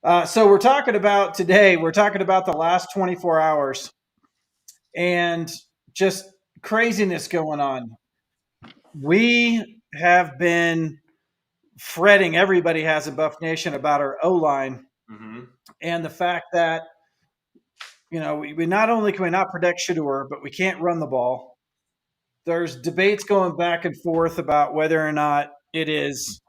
So we're talking about today, we're talking about the last 24 hours and just craziness going on. We have been fretting, everybody has in Buff Nation, about our O line Mm-hmm. and the fact that, we not only can we not protect Shador, but we can't run the ball. There's debates going back and forth about whether or not it is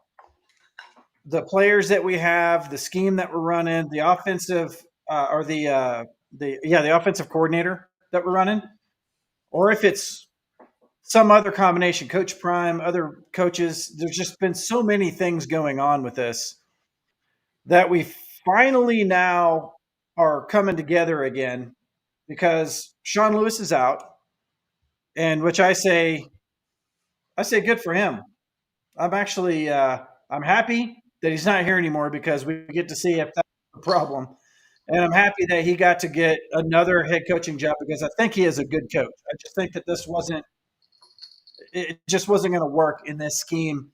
the players that we have, the scheme that we're running, the offensive or the offensive coordinator that we're running, or if it's some other combination, Coach Prime, other coaches. There's just been so many things going on with this that we finally now are coming together again because Sean Lewis is out, and which I say good for him. I'm actually I'm happy that he's not here anymore because we get to see if that's the problem. And I'm happy that he got to get another head coaching job because I think he is a good coach. I just think that it just wasn't going to work in this scheme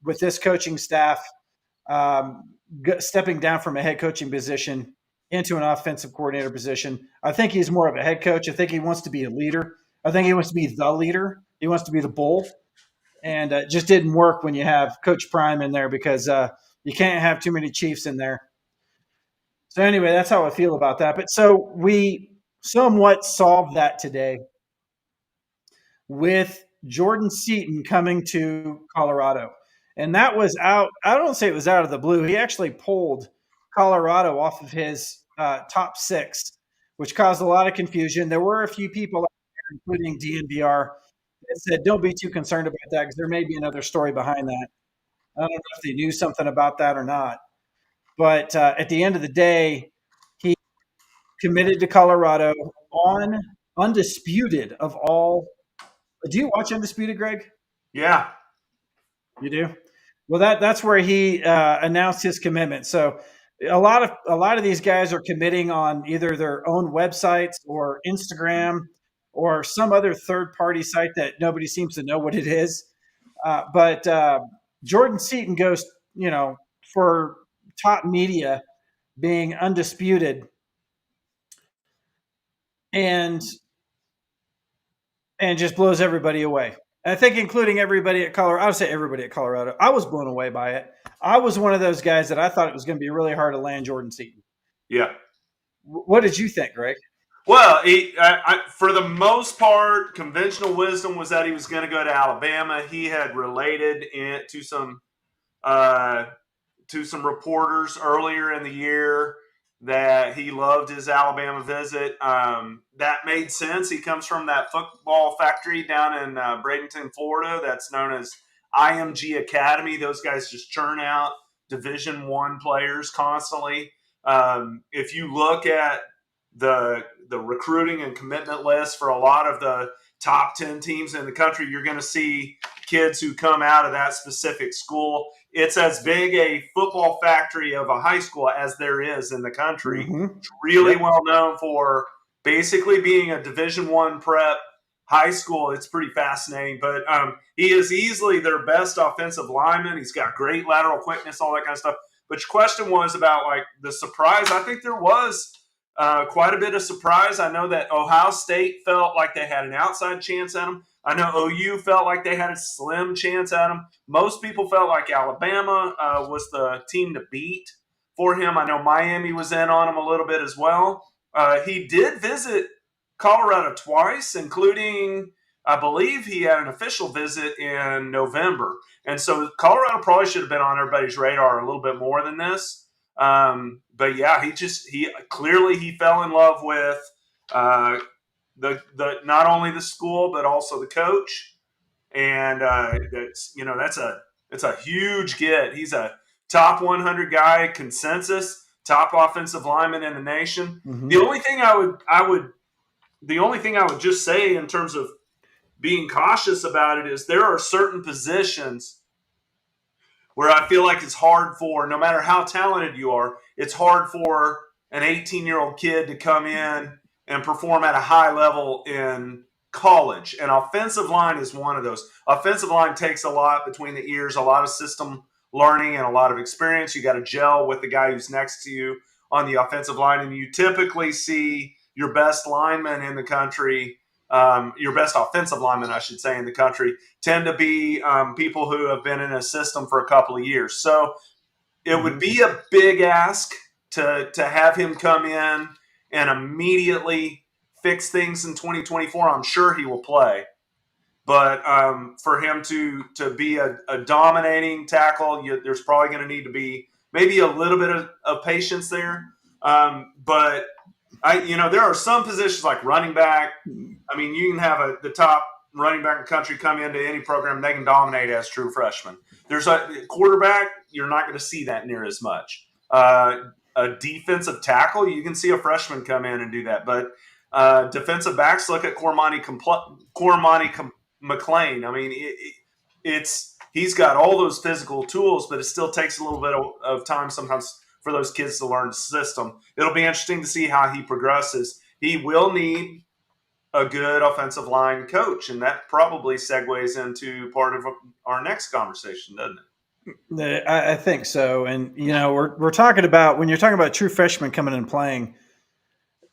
with this coaching staff stepping down from a head coaching position into an offensive coordinator position. I think he's more of a head coach. I think he wants to be a leader. I think he wants to be the leader. He wants to be the bull. And it just didn't work when you have Coach Prime in there because you can't have too many Chiefs in there. So anyway, that's how I feel about that. But so we somewhat solved that today with Jordan Seaton coming to Colorado. And that was out. I don't say it was out of the blue. He actually pulled Colorado off of his top six, which caused a lot of confusion. There were a few people out there, including DNVR, that said, don't be too concerned about that because there may be another story behind that. I don't know if they knew something about that or not. But at the end of the day, he committed to Colorado on Undisputed of all. Do you watch Undisputed, Greg? Yeah. You do? Well, that's where he announced his commitment. So a lot of these guys are committing on either their own websites or Instagram or some other third party site that nobody seems to know what it is. But Jordan Seaton goes, for top media being undisputed and just blows everybody away. I think including everybody at Colorado. I would say everybody at Colorado. I was blown away by it. I was one of those guys that I thought it was going to be really hard to land Jordan Seaton. Yeah. What did you think, Greg? Well, for the most part, conventional wisdom was that he was going to go to Alabama. He had related uh, to some reporters earlier in the year that he loved his Alabama visit. That made sense. He comes from that football factory down in Bradenton, Florida, that's known as IMG Academy. Those guys just churn out Division I players constantly. If you look at the recruiting and commitment list for a lot of the top 10 teams in the country, you're going to see kids who come out of that specific school. It's as big a football factory of a high school as there is in the country. Mm-hmm. It's really well known for basically being a Division I prep high school. It's pretty fascinating. But he is easily their best offensive lineman. He's got great lateral quickness, all that kind of stuff. But your question was about like the surprise. I think there was quite a bit of surprise. I know that Ohio State felt like they had an outside chance at him. I know OU felt like they had a slim chance at him. Most people felt like Alabama was the team to beat for him. I know Miami was in on him a little bit as well. He did visit Colorado twice, including, I believe he had an official visit in November. And so Colorado probably should have been on everybody's radar a little bit more than this. But yeah, he clearly fell in love with the not only the school but also the coach, and that's a huge get. He's a top 100 guy, consensus top offensive lineman in the nation. Mm-hmm. The only thing I would just say in terms of being cautious about it is there are certain positions where I feel like it's hard for, no matter how talented you are, it's hard for an 18-year-old kid to come in and perform at a high level in college. And offensive line is one of those. Offensive line takes a lot between the ears, a lot of system learning and a lot of experience. You got to gel with the guy who's next to you on the offensive line, and you typically see your best linemen in the country, your best offensive linemen, I should say, in the country, tend to be people who have been in a system for a couple of years. So it would be a big ask to have him come in and immediately fix things in 2024. I'm sure he will play. But for him to be a dominating tackle, there's probably going to need to be maybe a little bit of patience there. But there are some positions like running back. I mean, you can have the top running back in the country come into any program, they can dominate as true freshmen. There's a quarterback, you're not going to see that near as much. A defensive tackle, you can see a freshman come in and do that. But defensive backs, look at Cormani McClain. I mean, he's got all those physical tools, but it still takes a little bit of time sometimes for those kids to learn the system. It'll be interesting to see how he progresses. He will need a good offensive line coach, and that probably segues into part of our next conversation, doesn't it? I think so. And, we're talking about, when you're talking about true freshmen coming and playing,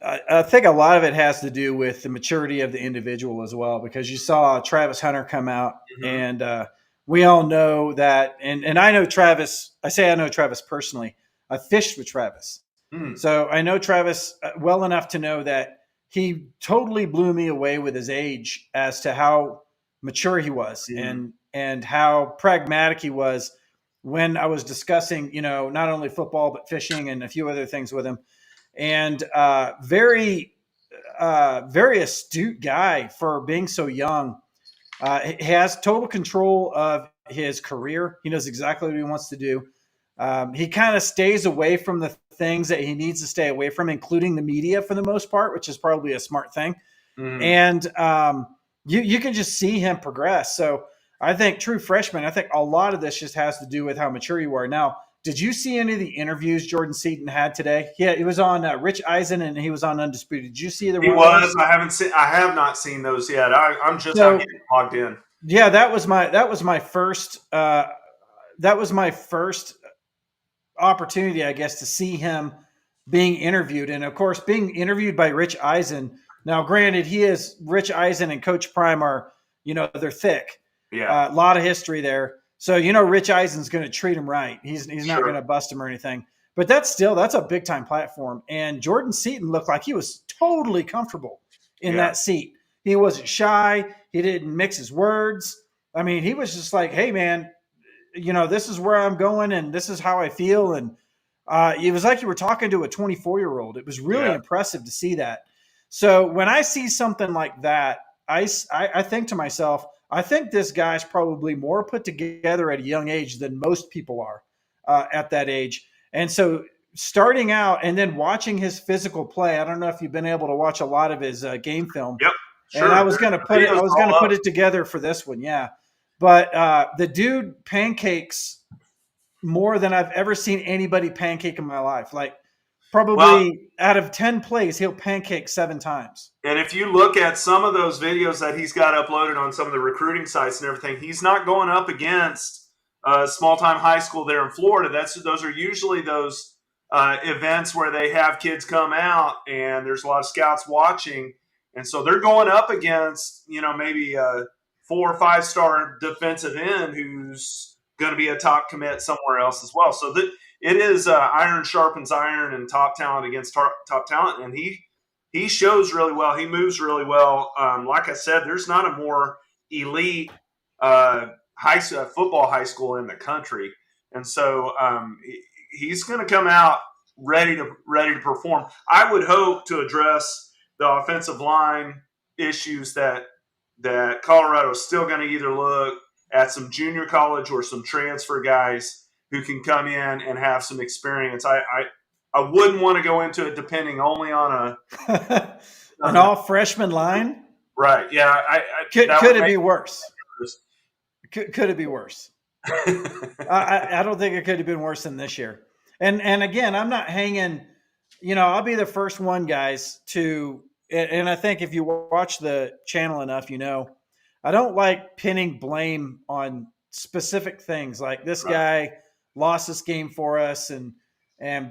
I think a lot of it has to do with the maturity of the individual as well, because you saw Travis Hunter come out, and we all know that. And I know Travis. I know Travis personally. I fished with Travis. So I know Travis well enough to know that he totally blew me away with his age as to how mature he was and how pragmatic he was when I was discussing, not only football, but fishing and a few other things with him. And very astute guy for being so young. He has total control of his career. He knows exactly what he wants to do. He kind of stays away from the things that he needs to stay away from, including the media for the most part, which is probably a smart thing. And you can just see him progress. So I think true freshman, I think a lot of this just has to do with how mature you are. Now, did you see any of the interviews Jordan Seaton had today? Yeah, he was on Rich Eisen and he was on Undisputed. Did you see either one? He was. I have not seen those yet. I'm just getting logged in. Yeah, that was my first opportunity, I guess, to see him being interviewed. And of course, being interviewed by Rich Eisen. Now, granted, Rich Eisen and Coach Prime are, they're thick. Yeah. A lot of history there. So, Rich Eisen's going to treat him right. He's not going to bust him or anything. But that's a big time platform. And Jordan Seaton looked like he was totally comfortable in that seat. He wasn't shy. He didn't mix his words. I mean, he was just like, hey, man, this is where I'm going and this is how I feel. And it was like you were talking to a 24-year-old. It was really impressive to see that. So when I see something like that, I think to myself, I think this guy's probably more put together at a young age than most people are at that age. And so starting out and then watching his physical play, I don't know if you've been able to watch a lot of his game film. Yep. Sure. And I was going to put it together for this one. Yeah. But the dude pancakes more than I've ever seen anybody pancake in my life. Like probably out of 10 plays, he'll pancake 7 times. And if you look at some of those videos that he's got uploaded on some of the recruiting sites and everything, he's not going up against a small-time high school there in Florida. Those are usually those events where they have kids come out and there's a lot of scouts watching. And so they're going up against, maybe a 4 or 5 star defensive end who's going to be a top commit somewhere else as well. So it is iron sharpens iron and top talent against top talent. And he shows really well. He moves really well. Like I said, there's not a more elite football high school in the country. And so he's going to come out ready to perform. I would hope to address the offensive line issues that Colorado is still going to either look at some junior college or some transfer guys who can come in and have some experience. I wouldn't want to go into it depending only on an all freshman line. Right. Yeah. Could it be worse? Could it be worse? I don't think it could have been worse than this year. And again, I'm not hanging, I'll be the first one, guys, and I think if you watch the channel enough, I don't like pinning blame on specific things. Like this guy lost this game for us, and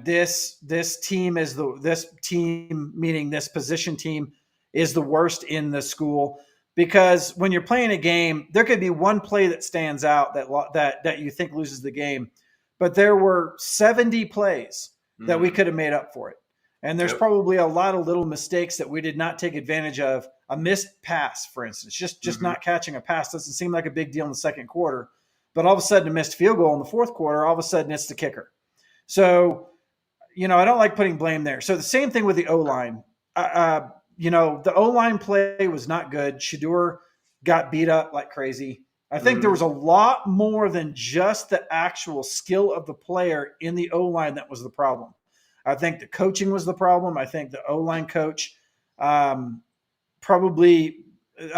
this team is this team, meaning this position team, is the worst in the school. Because when you're playing a game, there could be one play that stands out that you think loses the game, but there were 70 plays that we could have made up for it. And there's probably a lot of little mistakes that we did not take advantage of. A missed pass, for instance, just not catching a pass doesn't seem like a big deal in the second quarter, but all of a sudden a missed field goal in the fourth quarter, all of a sudden it's the kicker. So, I don't like putting blame there. So the same thing with the O-line. The O-line play was not good. Shedeur got beat up like crazy. I think there was a lot more than just the actual skill of the player in the O-line that was the problem. I think the coaching was the problem. I think the O-line coach I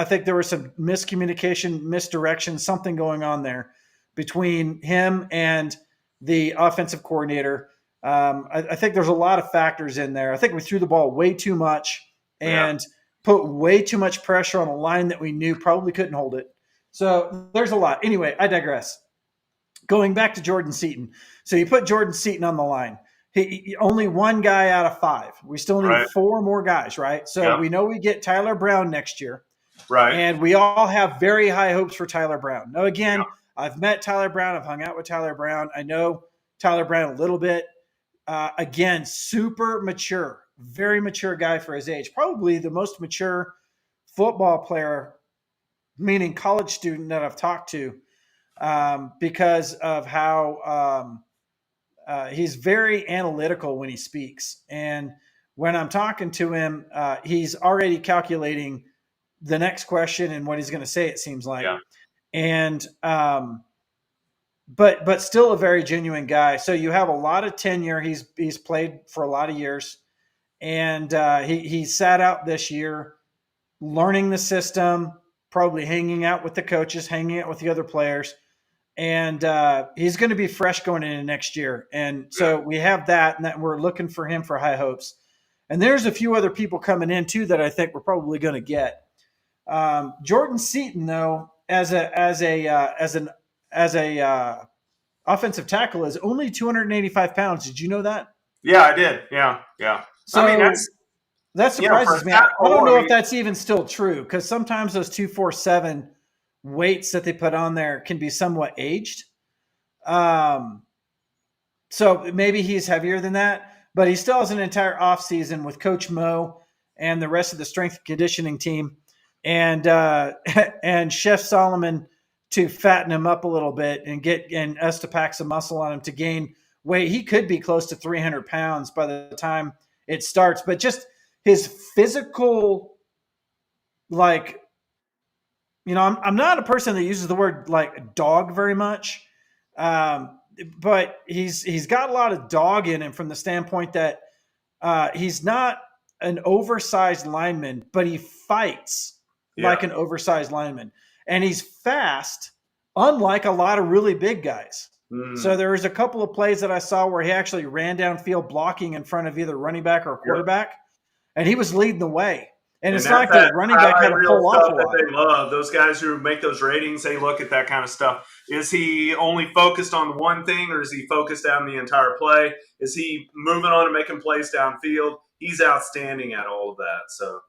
think there was some miscommunication, misdirection, something going on there between him and the offensive coordinator. I think there's a lot of factors in there. I think we threw the ball way too much and put way too much pressure on a line that we knew probably couldn't hold it. So there's a lot. Anyway, I digress. Going back to Jordan Seaton. So you put Jordan Seaton on the line. He only one guy out of 5. We still need 4 more guys, right? So we know we get Tyler Brown next year. Right. And we all have very high hopes for Tyler Brown. Now, again, I've met Tyler Brown. I've hung out with Tyler Brown. I know Tyler Brown a little bit. Again, super mature, very mature guy for his age. Probably the most mature football player, meaning college student, that I've talked to, because of how he's very analytical when he speaks. And when I'm talking to him, he's already calculating the next question and what he's going to say, it seems like. Yeah. And but still a very genuine guy. So you have a lot of tenure. He's played for a lot of years. And he sat out this year learning the system, probably hanging out with the coaches, hanging out with the other players. And he's going to be fresh going into next year. And so we have that, and that we're looking for him for high hopes. And there's a few other people coming in too that I think we're probably going to get. Jordan Seaton, though, as an offensive tackle, is only 285 pounds. Did you know that? Yeah, I did. Yeah. So I mean, that surprises me. I don't know if that's even still true, because sometimes those 247 weights that they put on there can be somewhat aged. So maybe he's heavier than that, but he still has an entire off season with Coach Mo and the rest of the strength and conditioning team and Chef Solomon to fatten him up a little bit and us to pack some muscle on him to gain weight. He could be close to 300 pounds by the time it starts, but just his physical, like, I'm not a person that uses the word like dog very much, but he's got a lot of dog in him from the standpoint that he's not an oversized lineman, but he fights like an oversized lineman, and he's fast, unlike a lot of really big guys. So there was a couple of plays that I saw where he actually ran downfield blocking in front of either running back or quarterback, and he was leading the way. And it's not like the running back had to pull off a lot. They love those guys who make those ratings. They look at that kind of stuff. Is he only focused on one thing, or is he focused on the entire play? Is he moving on and making plays downfield? He's outstanding at all of that. So,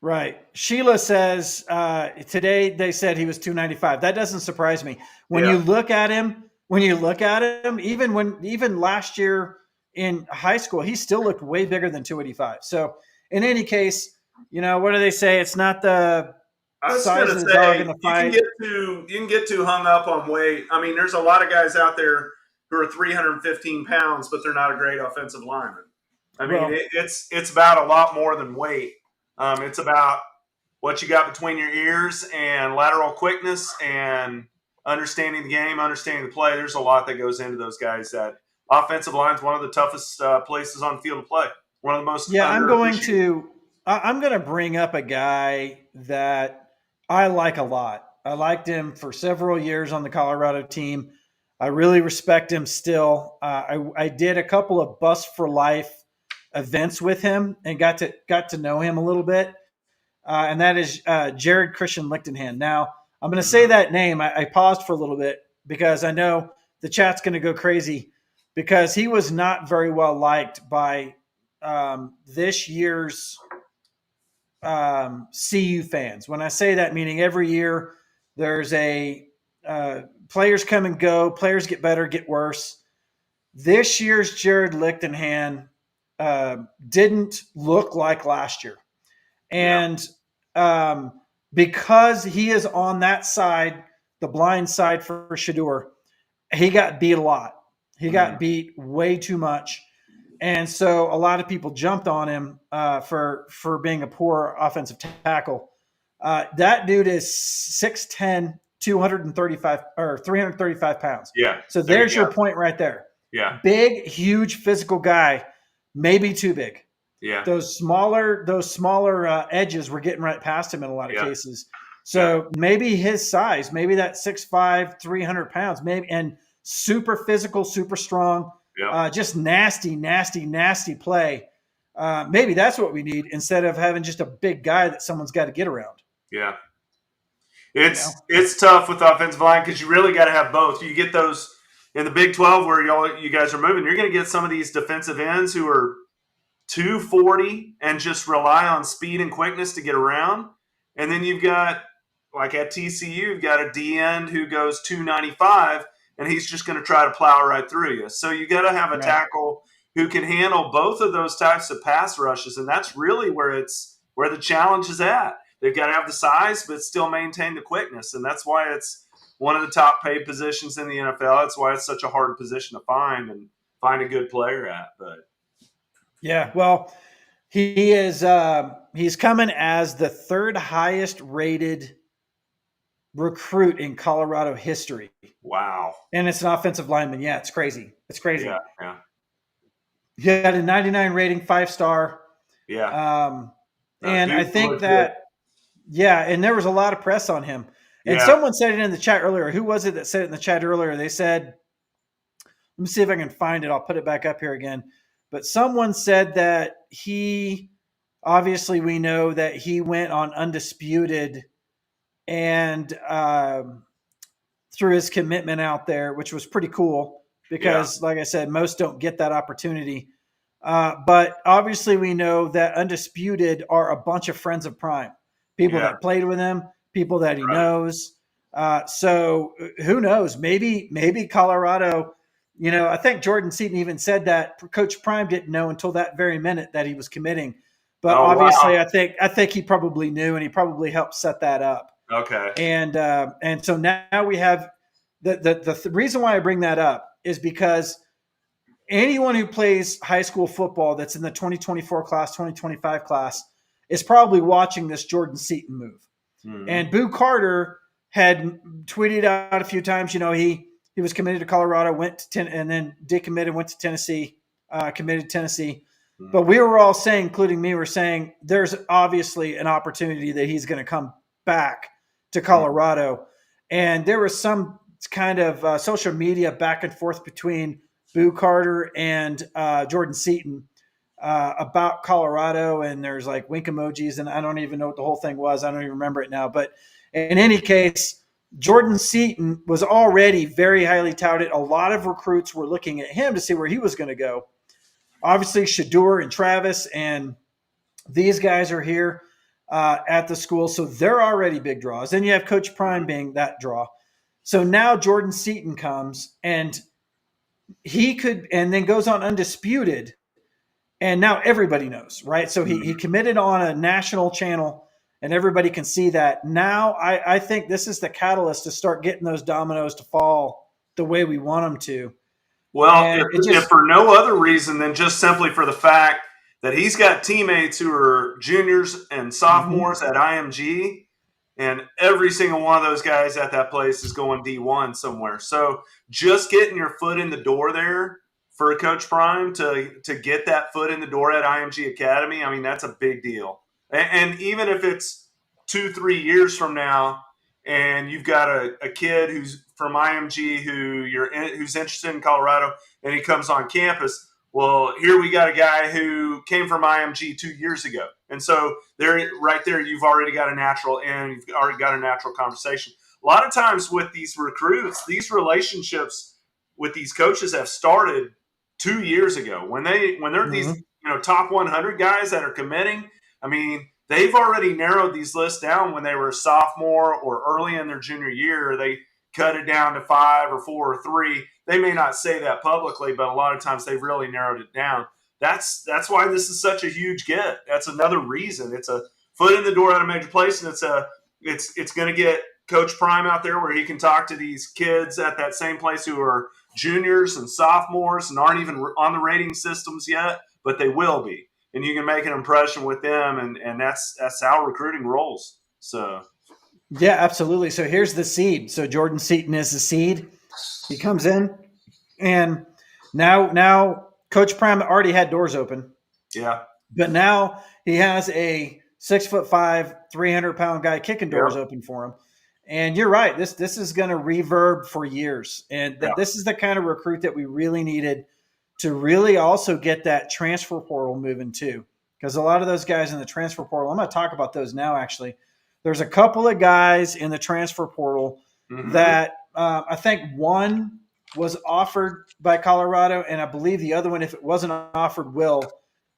right. Sheila says today they said he was 295. That doesn't surprise me. When you look at him, even last year in high school, he still looked way bigger than 285. So in any case, what do they say? It's not the size of the dog in the fight. You can get too hung up on weight. I mean, there's a lot of guys out there who are 315 pounds, but they're not a great offensive lineman. I mean, it's about a lot more than weight. It's about what you got between your ears and lateral quickness and understanding the game, understanding the play. There's a lot that goes into those guys. That offensive line is one of the toughest places on the field to play. One of the most. Yeah, I'm going to bring up a guy that I like a lot. I liked him for several years on the Colorado team. I really respect him still. I did a couple of Bust for Life events with him and got to know him a little bit. And that is Jared Christian Lichtenhand. Now, I'm going to say that name. I paused for a little bit because I know the chat's going to go crazy because he was not very well liked by this year's CU fans. When I say that, meaning every year there's a players come and go, players get better, get worse. This year's Jared Lichtenhan didn't look like last year. And because he is on that side, the blind side for Shedeur, he got beat a lot. He got beat way too much. And so a lot of people jumped on him for being a poor offensive tackle. That dude is 6'10", 235 or 335 pounds. Yeah. So there's your point right there. Yeah. Big, huge physical guy, maybe too big. Yeah. Those smaller edges were getting right past him in a lot of cases. So maybe his size, maybe that 6'5", 300 pounds, maybe, and super physical, super strong, just nasty play. Maybe that's what we need instead of having just a big guy that someone's got to get around. Yeah. It's tough with offensive line because you really got to have both. You get those in the Big 12 where you guys are moving. You're going to get some of these defensive ends who are 240 and just rely on speed and quickness to get around. And then you've got, like at TCU, you've got a D end who goes 295 and he's just going to try to plow right through you. So you got to have a tackle who can handle both of those types of pass rushes. And that's really where the challenge is at. They've got to have the size, but still maintain the quickness. And that's why it's one of the top paid positions in the NFL. That's why it's such a hard position to find and find a good player at. But yeah, well, he is he's coming as the third highest rated recruit in Colorado history. Wow. And it's an offensive lineman. Yeah, it's crazy. It's crazy. Yeah. He had a 99 rating, 5-star. Yeah. And I think that, and there was a lot of press on him. And someone said it in the chat earlier. Who was it that said it in the chat earlier? They said, let me see if I can find it. I'll put it back up here again. But someone said that obviously we know that he went on Undisputed and through his commitment out there, which was pretty cool because, like I said, most don't get that opportunity. But obviously we know that Undisputed are a bunch of friends of Prime, people that played with him, people that he knows. So who knows? Maybe Colorado, I think Jordan Seaton even said that Coach Prime didn't know until that very minute that he was committing. But obviously I think he probably knew, and he probably helped set that up. Okay. And so now we have the reason why I bring that up is because anyone who plays high school football that's in the 2024 class, 2025 class is probably watching this Jordan Seaton move. Mm-hmm. And Boo Carter had tweeted out a few times, he was committed to Colorado, and then decommitted, went to Tennessee, committed to Tennessee. Mm-hmm. But we were all saying, including me, were saying there's obviously an opportunity that he's going to come back to Colorado. Mm-hmm. And there was some kind of social media back and forth between Boo Carter and Jordan Seaton about Colorado, and there's like wink emojis, and I don't even know what the whole thing was. I don't even remember it now. But in any case, Jordan Seaton was already very highly touted. A lot of recruits were looking at him to see where he was going to go. Obviously, Shedeur and Travis and these guys are here at the school, so they're already big draws. Then you have Coach Prime being that draw. So now Jordan Seaton comes, and and then goes on Undisputed, and now everybody knows, right? So he committed on a national channel, and everybody can see that. Now I think this is the catalyst to start getting those dominoes to fall the way we want them to. Well, if for no other reason than just simply for the fact that he's got teammates who are juniors and sophomores at IMG, and every single one of those guys at that place is going D1 somewhere. So just getting your foot in the door there for Coach Prime to get that foot in the door at IMG Academy, I mean, that's a big deal. And even if it's 2-3 years from now and you've got a kid who's from IMG who's interested in Colorado and he comes on campus, well, here we got a guy who came from IMG 2 years ago. And so right there, you've already got a natural end. You've already got a natural conversation. A lot of times with these recruits, these relationships with these coaches have started 2 years ago. When they're these top 100 guys that are committing, I mean, they've already narrowed these lists down when they were a sophomore or early in their junior year. They cut it down to 5 or 4 or 3. They may not say that publicly, but a lot of times they've really narrowed it down. That's why this is such a huge get. That's another reason. It's a foot in the door at a major place, and it's going to get Coach Prime out there where he can talk to these kids at that same place who are juniors and sophomores and aren't even on the rating systems yet, but they will be. And you can make an impression with them, and that's how recruiting rolls. So, yeah, absolutely. So here's the seed. So Jordan Seaton is the seed. He comes in, and now Coach Prime already had doors open. Yeah. But now he has a 6'5", 300-pound guy kicking doors open for him. And you're right. This is going to reverb for years. And this is the kind of recruit that we really needed to really also get that transfer portal moving too. Because a lot of those guys in the transfer portal, I'm going to talk about those now actually. There's a couple of guys in the transfer portal that I think one was offered by Colorado, and I believe the other one, if it wasn't offered, will.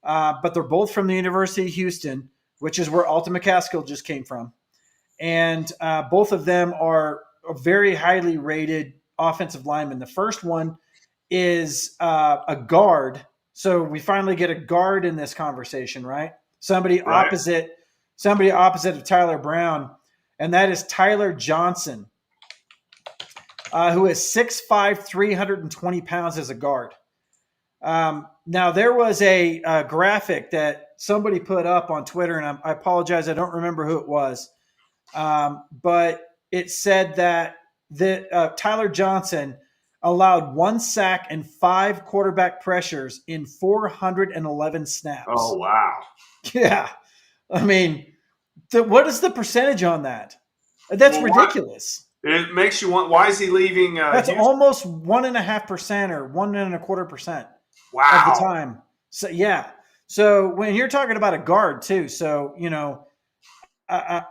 But they're both from the University of Houston, which is where Alton McCaskill just came from. And both of them are very highly rated offensive linemen. The first one is a guard. So we finally get a guard in this conversation, right? Somebody opposite of Tyler Brown, and that is Tyler Johnson, who is 6'5", 320 pounds as a guard. Now, there was a graphic that somebody put up on Twitter, and I apologize, I don't remember who it was, but it said that Tyler Johnson allowed 1 sack and 5 quarterback pressures in 411 snaps. Oh, wow. Yeah. I mean, what is the percentage on that? That's ridiculous. It makes you want, why is he leaving? That's almost 1.5% or 1.25% wow. of the time. So, yeah. So when you're talking about a guard too, so,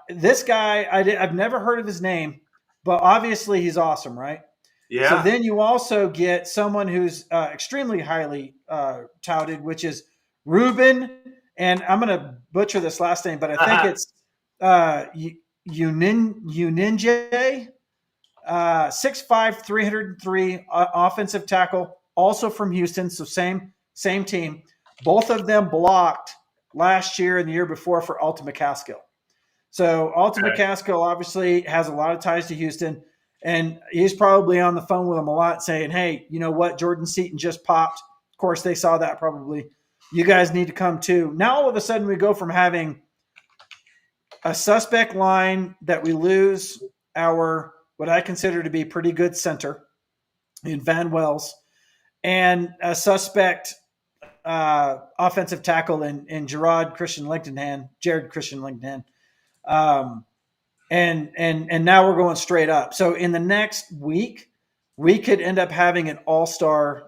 this guy, I've never heard of his name, but obviously he's awesome, right? Yeah. So then you also get someone who's extremely highly touted, which is Ruben, and I'm going to butcher this last name, but I think it's Uninje, 6'5", 303, offensive tackle, also from Houston, so same team. Both of them blocked last year and the year before for Alton McCaskill. So Alton McCaskill obviously has a lot of ties to Houston, and he's probably on the phone with them a lot saying, hey, you know what? Jordan Seaton just popped. Of course, they saw that probably. You guys need to come too. Now, all of a sudden, we go from having a suspect line that we lose our what I consider to be pretty good center in Van Wells and a suspect offensive tackle in Jared Christian Lichtenhan. And now we're going straight up. So in the next week, we could end up having an all-star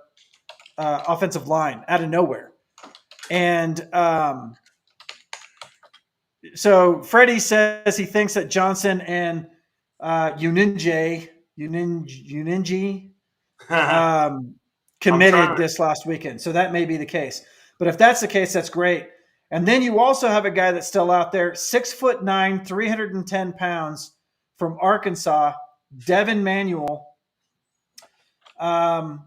offensive line out of nowhere. And so Freddie says he thinks that Johnson and Uninji committed this last weekend. So that may be the case. But if that's the case, that's great. And then you also have a guy that's still out there, 6'9", 310 pounds from Arkansas, Devin Manuel, as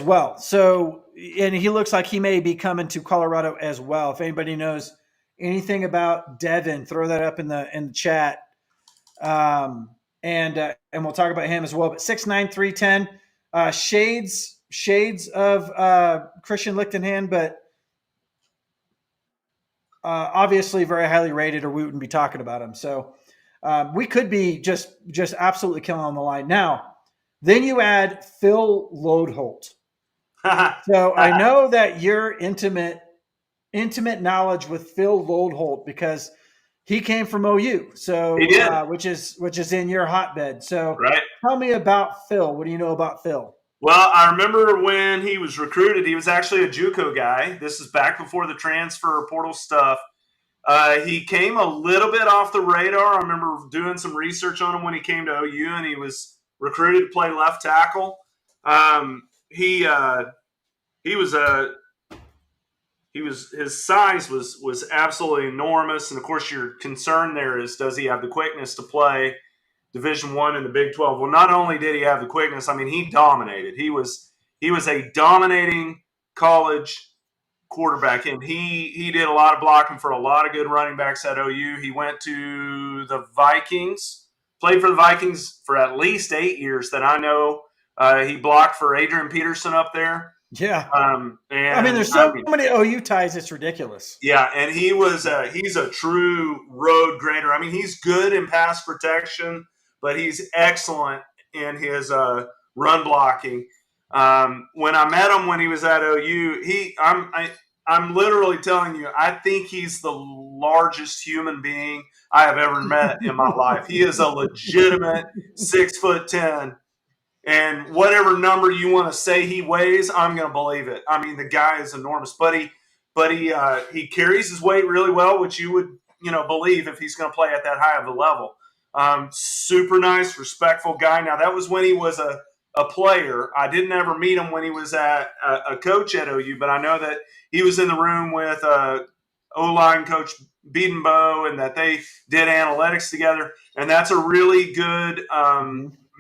well. So, and he looks like he may be coming to Colorado as well. If anybody knows anything about Devin, throw that up in the chat. And we'll talk about him as well. But 6'9", 310, shades of Christian Lichtenhan, but obviously very highly rated, or we wouldn't be talking about him. So we could be just absolutely killing on the line. Now, then you add Phil Loadholt. So I know that you're intimate knowledge with Phil Loadholt because he came from OU. So he did. Which is in your hotbed. So right. Tell me about Phil. What do you know about Phil? Well, I remember when he was recruited, he was actually a JUCO guy. This is back before the transfer portal stuff. He came a little bit off the radar. I remember doing some research on him when he came to OU, and he was recruited to play left tackle. He was a his size was absolutely enormous, and of course your concern there is, does he have the quickness to play Division One in the Big 12? Well, not only did he have the quickness, I mean, he dominated. He was a dominating college quarterback, and he did a lot of blocking for a lot of good running backs at OU. He went to the Vikings, played for the Vikings for at least 8 years that I know. He blocked for Adrian Peterson up there. Yeah. And I mean, there's so many OU ties, it's ridiculous. Yeah, and he's a true road grader. I mean, he's good in pass protection, but he's excellent in his run blocking. When I met him when he was at OU, I'm literally telling you, I think he's the largest human being I have ever met in my life. He is a legitimate 6'10". And whatever number you want to say he weighs, I'm going to believe it. I mean, the guy is enormous, but he carries his weight really well, which you would believe if he's going to play at that high of a level. Super nice, respectful guy. Now that was when he was a player. I didn't ever meet him when he was a coach at OU, but I know that he was in the room with O-line coach Biedenbow, and that they did analytics together. And that's a really good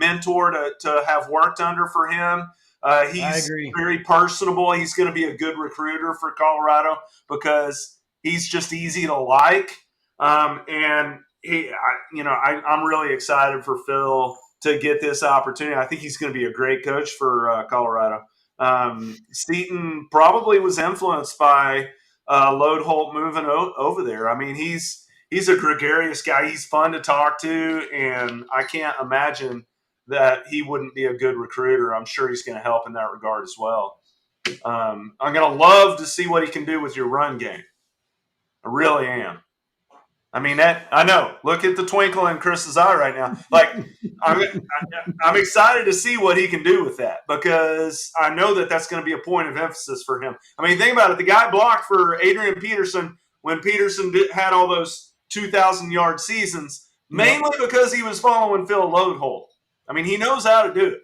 mentor to have worked under for him. He's very personable. He's going to be a good recruiter for Colorado because he's just easy to like. And I'm really excited for Phil to get this opportunity. I think he's going to be a great coach for Colorado. Seaton probably was influenced by Loadholt moving over there. I mean, he's a gregarious guy. He's fun to talk to, and I can't imagine that he wouldn't be a good recruiter. I'm sure he's going to help in that regard as well. I'm going to love to see what he can do with your run game. I really am. I mean, I know. Look at the twinkle in Chris's eye right now. Like, I'm excited to see what he can do with that, because I know that that's going to be a point of emphasis for him. I mean, think about it. The guy blocked for Adrian Peterson when Peterson had all those 2,000-yard seasons, mainly because he was following Phil Loadholt. I mean, he knows how to do it.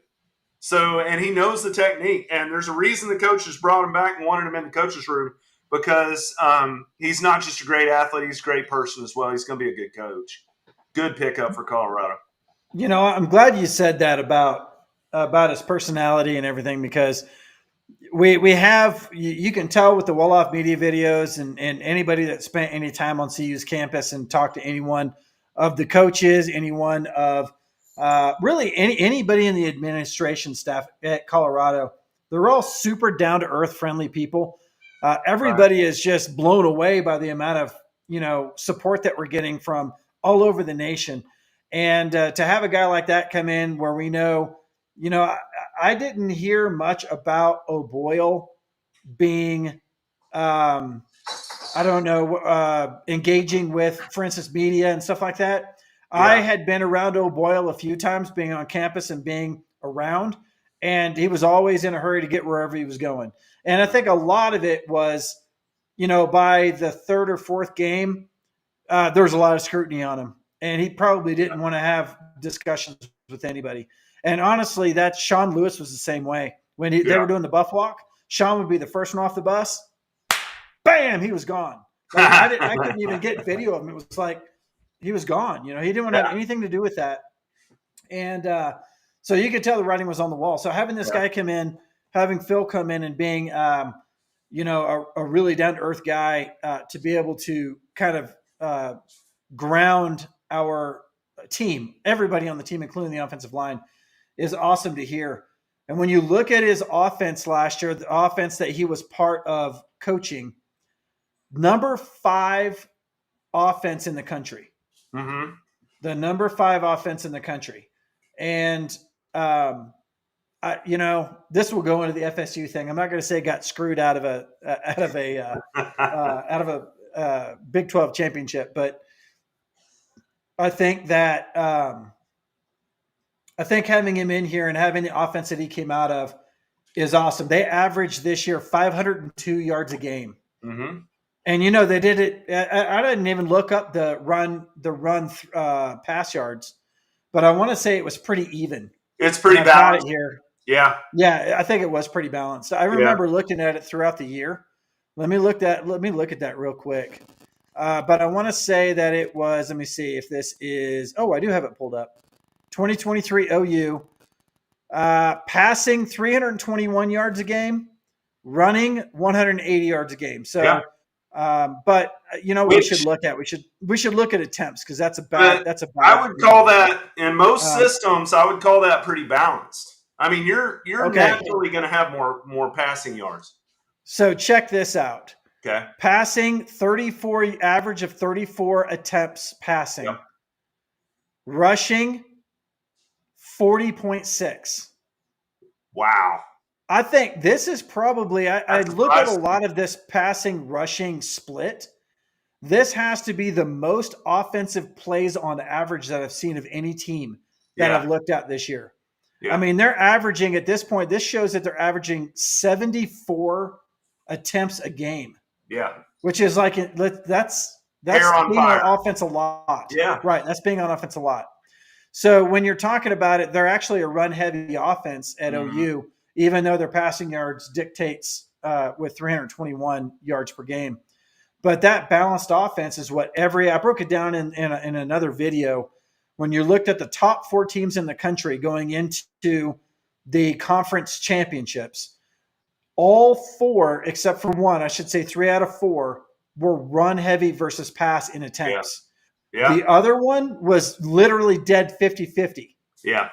So, and he knows the technique. And there's a reason the coaches brought him back and wanted him in the coach's room, because he's not just a great athlete, he's a great person as well. He's going to be a good coach. Good pickup for Colorado. I'm glad you said that about his personality and everything, because we have, you can tell with the Wolof media videos and anybody that spent any time on CU's campus and talked to anyone of the coaches, anyone of really anybody in the administration staff at Colorado, they're all super down to earth, friendly people. Everybody is just blown away by the amount of, support that we're getting from all over the nation. And to have a guy like that come in where we know, I didn't hear much about O'Boyle being, engaging with, for instance, media and stuff like that. Yeah. I had been around O'Boyle a few times, being on campus and being around, and he was always in a hurry to get wherever he was going. And I think a lot of it was, by the third or fourth game, there was a lot of scrutiny on him, and he probably didn't want to have discussions with anybody. And honestly, that Sean Lewis was the same way. When they were doing the buff walk, Sean would be the first one off the bus. Bam, he was gone. Like, I couldn't even get video of him. It was like he was gone. He didn't want to have anything to do with that. And so you could tell the writing was on the wall. So having this guy come in, having Phil come in and being, a really down-to-earth guy to be able to kind of ground our team, everybody on the team, including the offensive line, is awesome to hear. And when you look at his offense last year, the offense that he was part of coaching, number 5 offense in the country. Mm-hmm. The number 5 offense in the country. And, this will go into the FSU thing. I'm not going to say it got screwed out of a Big 12 championship, but I think that having him in here and having the offense that he came out of is awesome. They averaged this year 502 yards a game. Mm-hmm. And, they did it. I didn't even look up the run pass yards, but I want to say it was pretty even. It's pretty balanced here. Yeah. Yeah, I think it was pretty balanced. I Yeah. remember looking at it throughout the year. Let me look at that real quick. But I want to say that it was. Let me see if this is. Oh, I do have it pulled up. 2023 OU passing 321 yards a game, running 180 yards a game. Yeah. So, but you know what we should Which look at? We should look at attempts because that's a but bad I would call number. that in most Um, systems. I would call that pretty balanced. I mean, you're okay, naturally going to have more passing yards. so check this out. Okay. Passing 34, average of 34 attempts passing. Yep. Rushing 40.6. Wow. I think this is probably, I That's look at a impressive. lot of this passing rushing split. This has to be the most offensive plays on average that I've seen of any team that Yeah. I've looked at this year. Yeah. I mean, they're averaging at this point, this shows that they're averaging 74 attempts a game. Yeah. Which is like that's Hair on being fire. on offense a lot. Yeah. Right. That's being on offense a lot. So when you're talking about it, they're actually a run heavy offense at OU, even though their passing yards dictates with 321 yards per game. But that balanced offense is what I broke it down in another video. When you looked at the top 4 teams in the country going into the conference championships, all 4, except for 1, I should say 3 out of 4, were run heavy versus pass in attempts. Yeah. The other one was literally dead 50-50. Yeah.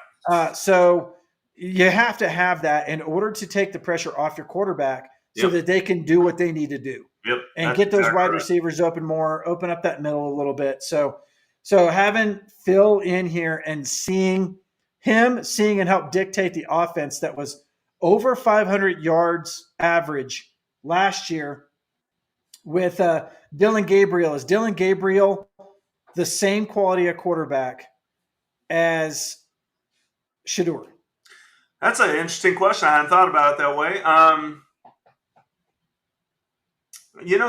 So you have to have that in order to take the pressure off your quarterback so that they can do what they need to do. Yep. And get those wide receivers open more, open up that middle a little bit. So having Phil in here and seeing and help dictate the offense that was over 500 yards average last year with Dillon Gabriel. Is Dillon Gabriel the same quality of quarterback as Shedeur? That's an interesting question. I hadn't thought about it that way.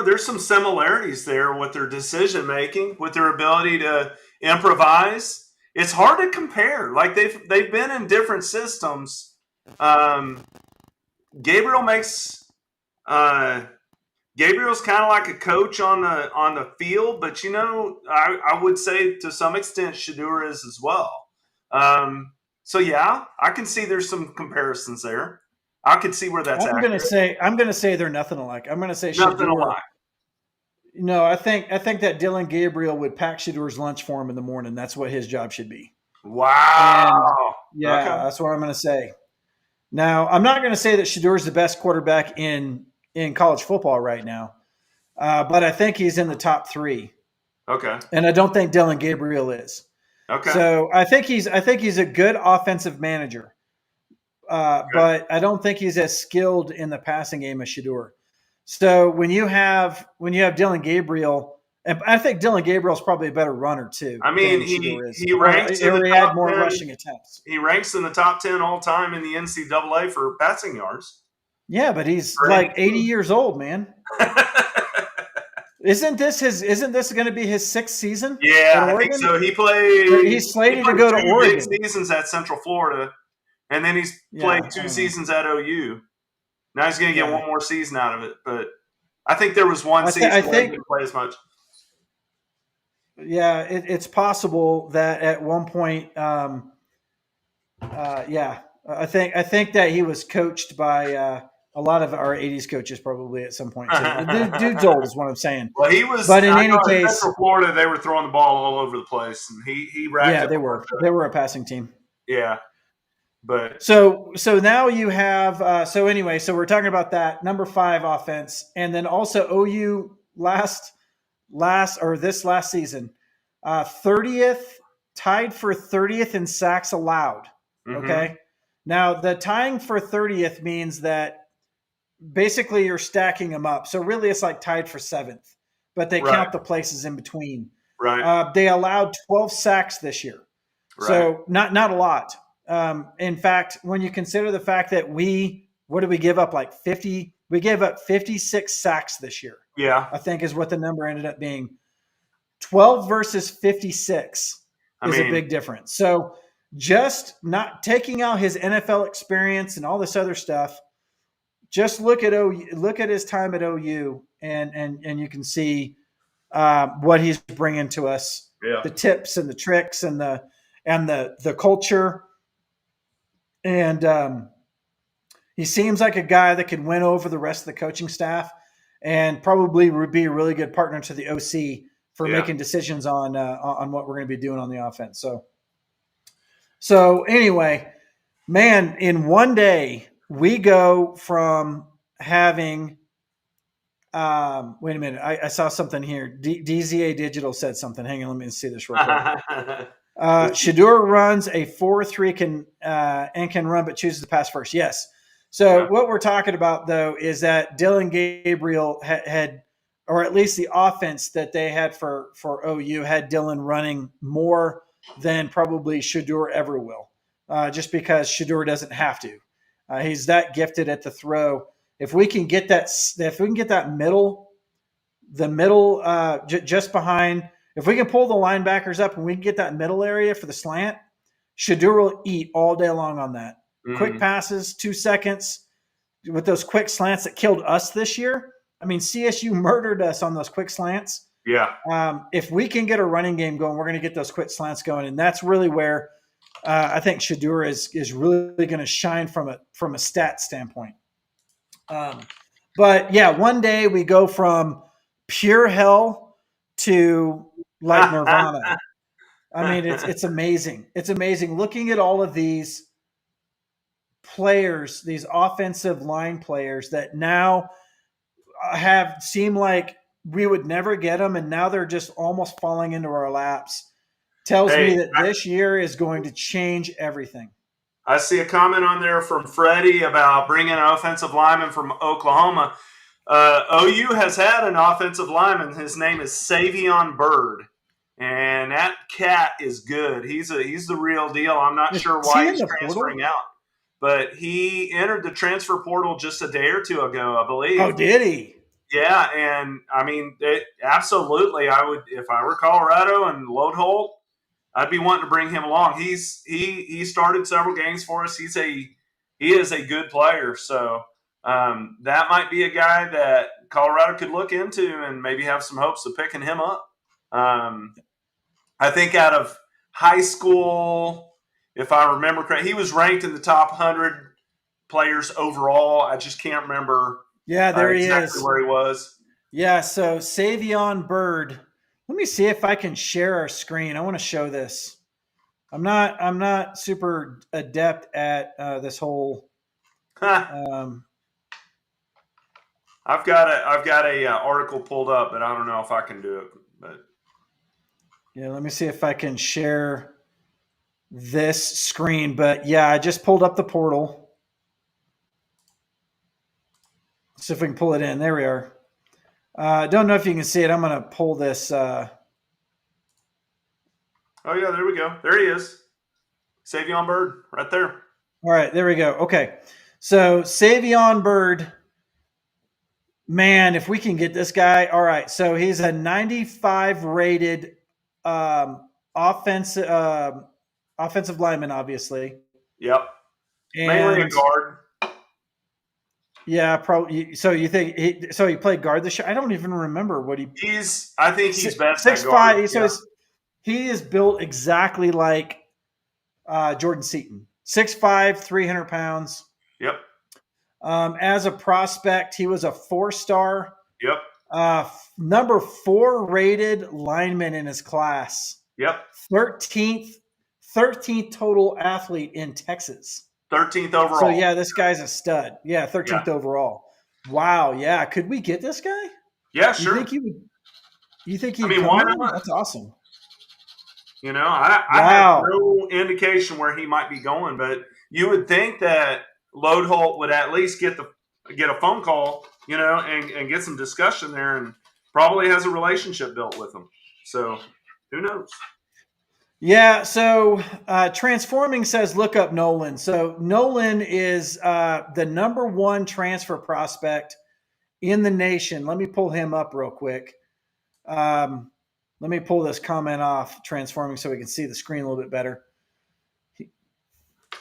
There's some similarities there with their decision making, with their ability to improvise. It's hard to compare. Like they've been in different systems. Gabriel's kind of like a coach on the field, but I would say to some extent Shedeur is as well. So yeah, I can see there's some comparisons there. I can see where that's. I'm going to say they're nothing alike. I'm going to say nothing Shedeur. alike. No, I think that Dillon Gabriel would pack Shedeur's lunch for him in the morning. That's what his job should be. Wow. And that's what I'm going to say. Now, I'm not going to say that Shedeur is the best quarterback in college football right now, but I think he's in the top 3. Okay. And I don't think Dillon Gabriel is. Okay. So I think he's a good offensive manager, but I don't think he's as skilled in the passing game as Shedeur. So when you have Dillon Gabriel, and I think Dillon Gabriel is probably a better runner too. I mean, he ranks in the top more 10, rushing attempts. He ranks in the top 10 all time in the NCAA for passing yards. Yeah, but he's like 80 years old, man. Isn't this going to be his 6th season? Yeah, I think so. He's slated to go to Oregon. 2 seasons at Central Florida, and then he's played 2 seasons at OU. Now he's going to get one more season out of it, but I think there was one season where he didn't play as much. Yeah, it's possible that at one point, I think that he was coached by a lot of our '80s coaches probably at some point. Too. Dude's old is what I'm saying. Well, he was. But in any case, Central Florida, they were throwing the ball all over the place, and he racked. Yeah, they were. They were a passing team. Yeah. But so now you have so we're talking about that number 5 offense, and then also OU this last season, 30th, tied for 30th in sacks allowed. Mm-hmm. Okay, now the tying for 30th means that basically you're stacking them up. So really, it's like tied for 7th, but they count the places in between. Right. They allowed 12 sacks this year, so not a lot. In fact, when you consider the fact that what did we give up? Like 50, we gave up 56 sacks this year. Yeah. I think is what the number ended up being. 12 versus 56 is a big difference. So just not taking out his NFL experience and all this other stuff. Just look at look at his time at OU, and you can see what he's bringing to us, Yeah. the tips and the tricks and the culture, and he seems like a guy that could win over the rest of the coaching staff, and probably would be a really good partner to the OC for Yeah. making decisions on what we're going to be doing on the offense. So anyway, man, in one day we go from having. Wait a minute. I saw something here. DZA Digital said something. Hang on, let me see this real quick. Shedeur runs a 4-3 and can run, but chooses to pass first. Yes. So what we're talking about though is that Dylan Gabriel had, or at least the offense that they had for OU had Dylan running more than probably Shedeur ever will, just because Shedeur doesn't have to. He's that gifted at the throw. If we can get that middle, just behind. If we can pull the linebackers up and we can get that middle area for the slant, Shedeur will eat all day long on that. Quick passes, 2 seconds, with those quick slants that killed us this year. I mean, CSU murdered us on those quick slants. Yeah. If we can get a running game going, we're going to get those quick slants going, and that's really where I think Shedeur is really going to shine from a stat standpoint. But yeah, one day we go from pure hell to like Nirvana. I mean, it's amazing. It's amazing looking at all of these players, these offensive line players that now seem like we would never get them, and now they're just almost falling into our laps. Tells me that this year is going to change everything. I see a comment on there from Freddie about bringing an offensive lineman from Oklahoma. OU has had an offensive lineman. His name is Savion Byrd, and that cat is good. He's the real deal. I'm not sure why he's transferring out, but he entered the transfer portal just a day or two ago, I believe. Oh, did he? Yeah, and I mean, absolutely. I would, if I were Colorado and Loadholt, I'd be wanting to bring him along. He started several games for us. He is a good player. So that might be a guy that Colorado could look into and maybe have some hopes of picking him up. I think out of high school, if I remember correctly, he was ranked in the top 100 players overall. I just can't remember. Yeah, there he exactly is. Where he was. Yeah, so Savion Byrd. Let me see if I can share our screen. I want to show this. I'm not super adept at this whole. I've got a article pulled up, but I don't know if I can do it. But yeah, let me see if I can share this screen. But yeah, I just pulled up the portal. Let's see if we can pull it in. There we are. Don't know if you can see it. I'm going to pull this. Oh, yeah, there we go. There he is. Savion Byrd, right there. All right, there we go. Okay. So Savion Byrd, man, if we can get this guy. All right, so he's a 95 rated offensive lineman, obviously. Yep. Mainly a guard. Yeah, probably. So you think he played guard this year? I don't even remember what he. I think he's best 6'5". Yeah. So he is built exactly like Jordan Seaton. 6'5", 300 pounds. Yep. As a prospect, he was a 4-star. Yep. Number 4 rated lineman in his class. Yep. 13th total athlete in Texas. 13th overall. So yeah, this guy's a stud. Yeah, 13th overall. Wow. Yeah. Could we get this guy? Yeah, sure. You think he would come in? That's awesome. You know, I have no indication where he might be going, but you would think that Loadholt would at least get a phone call, you know, and get some discussion there, and probably has a relationship built with him. So who knows? Yeah, so Transforming says look up Nolan. So Nolan is the number 1 transfer prospect in the nation. Let me pull him up real quick. Let me pull this comment off Transforming so we can see the screen a little bit better.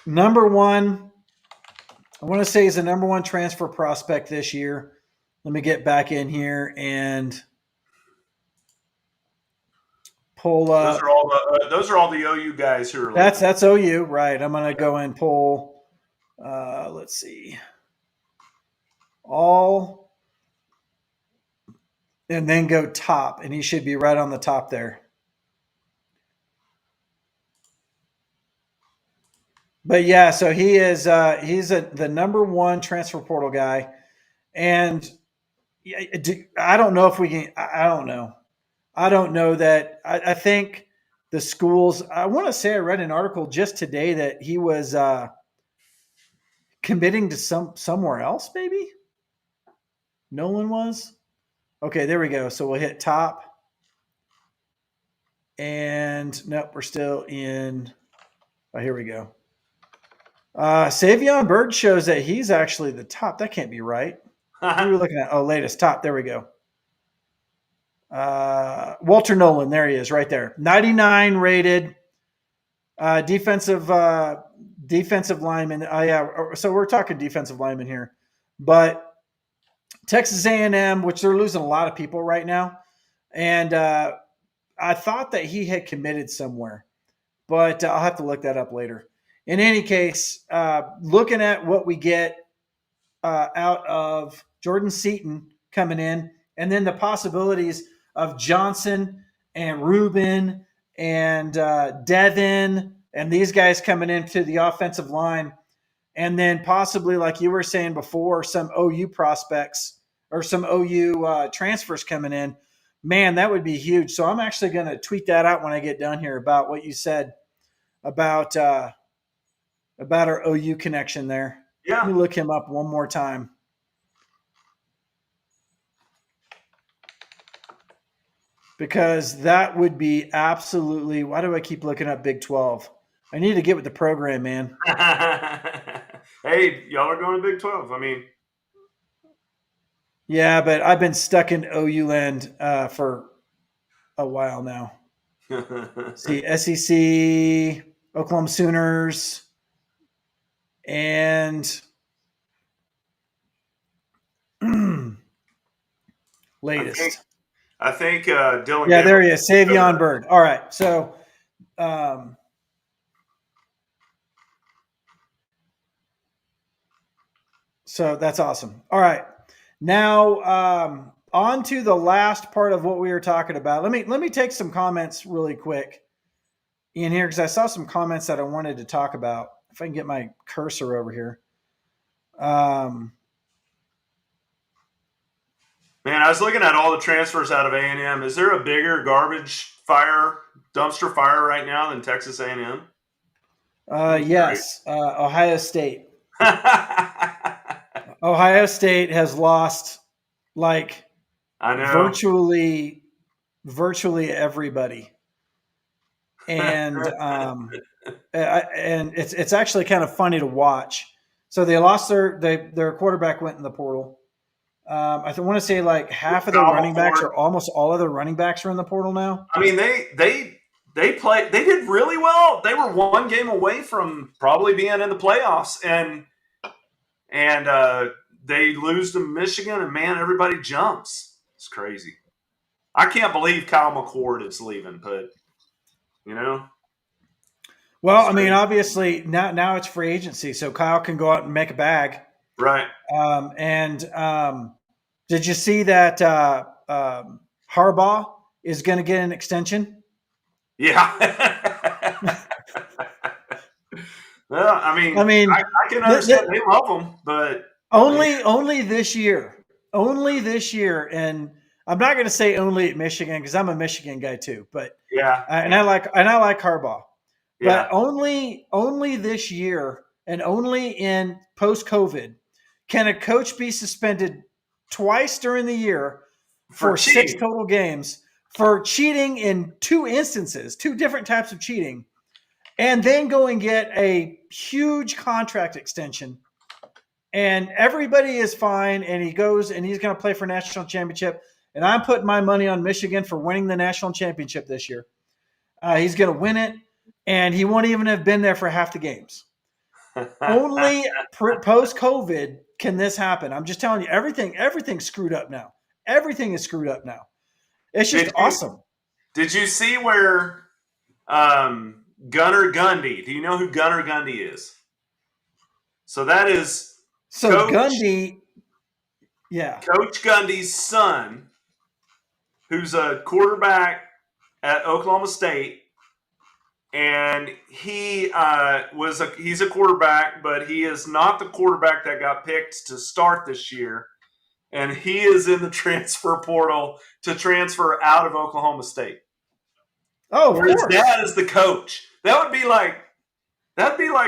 Number one, I want to say he's the number one transfer prospect this year. Let me get back in here and pull up. Those are all the OU guys who are That's OU, right? I'm gonna go and pull. Let's see, all, and then go top, and he should be right on the top there. But yeah, so he is. He's the number one transfer portal guy, and I don't know if we can. I don't know. I don't know that. I think the schools. I want to say I read an article just today that he was committing to somewhere else. Maybe Nolan was. Okay, there we go. So we'll hit top, and nope, we're still in. Oh, here we go. Savion Bird shows that he's actually the top. That can't be right. What are we looking at? Oh, latest top. There we go. Walter Nolan, there he is, right there. 99 rated. Defensive lineman. Yeah. So we're talking defensive lineman here, but Texas A&M, which they're losing a lot of people right now, and I thought that he had committed somewhere, but I'll have to look that up later. In any case, looking at what we get out of Jordan Seaton coming in, and then the possibilities of Johnson and Rubin and Devin and these guys coming into the offensive line, and then possibly, like you were saying before, some OU prospects or some OU transfers coming in. Man, that would be huge. So I'm actually going to tweet that out when I get done here about what you said about our OU connection there. Yeah. Let me look him up one more time. Because that would be absolutely – why do I keep looking up Big 12? I need to get with the program, man. Hey, y'all are going to Big 12. I mean – yeah, but I've been stuck in OU land for a while now. See, SEC, Oklahoma Sooners, and latest. I think Dylan. Yeah, there he is, Savion Bird. All right, so so that's awesome. All right, now on to the last part of what we were talking about. Let me take some comments really quick in here because I saw some comments that I wanted to talk about. If I can get my cursor over here. Man, I was looking at all the transfers out of A&M. Is there a bigger dumpster fire right now than Texas A&M? Yes, Ohio State. Ohio State has lost like virtually everybody, and and it's actually kind of funny to watch. So they lost their quarterback went in the portal. I want to say like half of the running backs or almost all of the running backs are in the portal now. I mean, they did really well. They were one game away from probably being in the playoffs, and they lose to Michigan, and man, everybody jumps. It's crazy. I can't believe Kyle McCord is leaving, but you know. Well, I mean, obviously now it's free agency, so Kyle can go out and make a bag. Right. Did you see that Harbaugh is going to get an extension? Yeah. Well, I mean, I can understand they love him, but only this year, and I'm not going to say only at Michigan because I'm a Michigan guy too, but yeah, and I like Harbaugh, yeah. but only this year and only in post-COVID can a coach be suspended twice during the year for 6 total games for cheating in 2 instances, 2 different types of cheating, and then go and get a huge contract extension. And everybody is fine, and he goes and he's going to play for national championship. And I'm putting my money on Michigan for winning the national championship this year. He's going to win it, and he won't even have been there for half the games. Only post COVID can this happen. I'm just telling you, everything's screwed up now. Everything is screwed up now. It's just did you awesome. did you see where Gunnar Gundy? Do you know who Gunnar Gundy is? So that is So Coach Gundy, yeah. Coach Gundy's son, who's a quarterback at Oklahoma State, and he's a quarterback, but he is not the quarterback that got picked to start this year, and he is in the transfer portal to transfer out of Oklahoma State. Oh, of Where his course. dad is the coach. That'd be like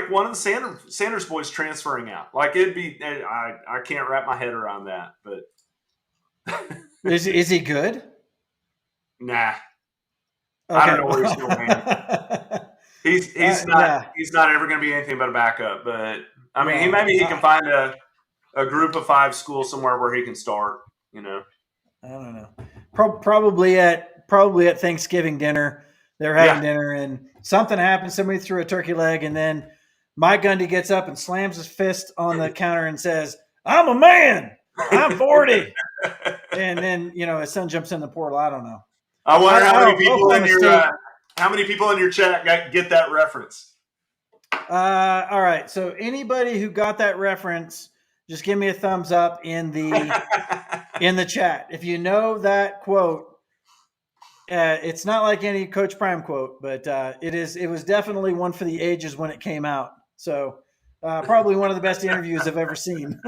one of the Sanders boys transferring out. Like it'd be. I can't wrap my head around that, but Is he good? nah. Okay. I don't know where he's going to land. He's not Yeah. he's not ever going to be anything but a backup. But I mean, Well, he can find a group of 5 school somewhere where he can start. You know. I don't know. Probably at Thanksgiving dinner, they're having dinner, and something happens. Somebody threw a turkey leg, and then Mike Gundy gets up and slams his fist on the counter and says, "I'm a man. I'm 40." And then his son jumps in the portal. I don't know. I wonder how many people in your chat get that reference. All right. So anybody who got that reference, just give me a thumbs up in the chat. If you know that quote, it's not like any Coach Prime quote, but it was definitely one for the ages when it came out. So probably one of the best interviews I've ever seen.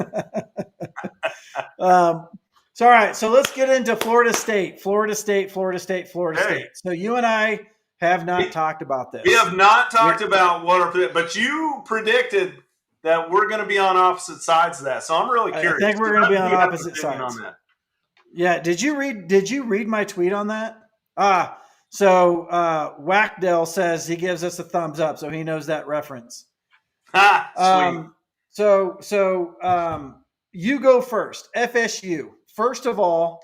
So all right, so let's get into Florida State. So you and I have not talked about this. We have not talked about but you predicted that we're going to be on opposite sides of that. So I'm really curious. I think we're going to be on opposite sides. On that. Yeah. Did you read my tweet on that? So Whackdell says he gives us a thumbs up, so he knows that reference. Sweet. So you go first. FSU. First of all,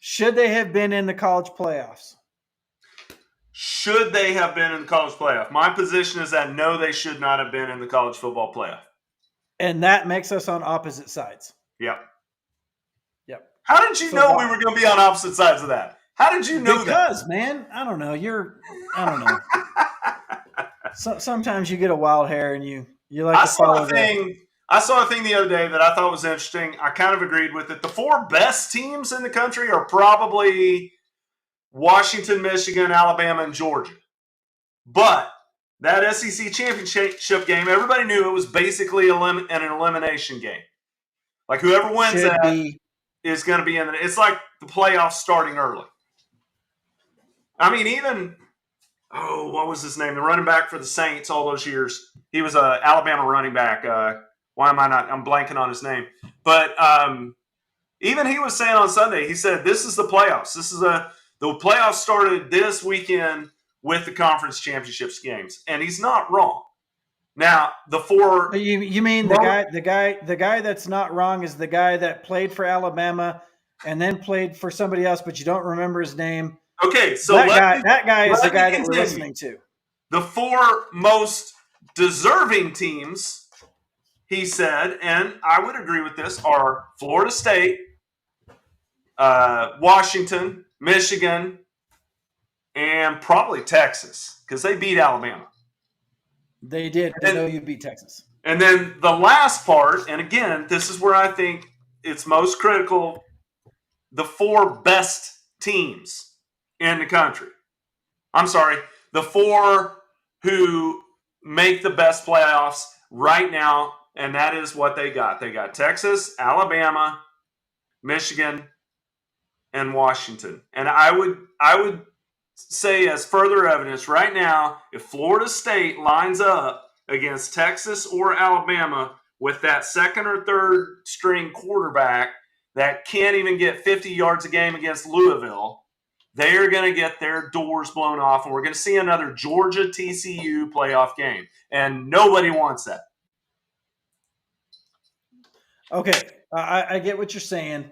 should they have been in the college playoffs? Should they have been in the college playoff? My position is that no, they should not have been in the college football playoff. And that makes us on opposite sides. Yep. How did you know we were going to be on opposite sides of that? How did you know that? Because, man, I don't know. I don't know. Sometimes you get a wild hair and you like to follow that. I saw a thing the other day that I thought was interesting. I kind of agreed with it. The 4 best teams in the country are probably Washington, Michigan, Alabama, and Georgia. But that SEC championship game, everybody knew it was basically an elimination game. Like whoever wins is going to be in it. It's like the playoffs starting early. I mean, even what was his name? The running back for the Saints all those years. He was a Alabama running back. Why am I not? I'm blanking on his name. But even he was saying on Sunday, he said, "This is the playoffs. The playoffs started this weekend with the conference championships games," and he's not wrong. Now the 4. You mean the guy that's not wrong is the guy that played for Alabama and then played for somebody else, but you don't remember his name. Okay, so that guy is the guy that we're listening to. The 4 most deserving teams, he said, and I would agree with this, are Florida State, Washington, Michigan, and probably Texas, because they beat Alabama. They did. I know you beat Texas. And then the last part, and again, this is where I think it's most critical, the 4 best teams in the country. I'm sorry, the 4 who make the best playoffs right now, and that is what they got. They got Texas, Alabama, Michigan, and Washington. And I would say as further evidence right now, if Florida State lines up against Texas or Alabama with that second or third string quarterback that can't even get 50 yards a game against Louisville, they are going to get their doors blown off, and we're going to see another Georgia-TCU playoff game. And nobody wants that. Okay, I get what you're saying,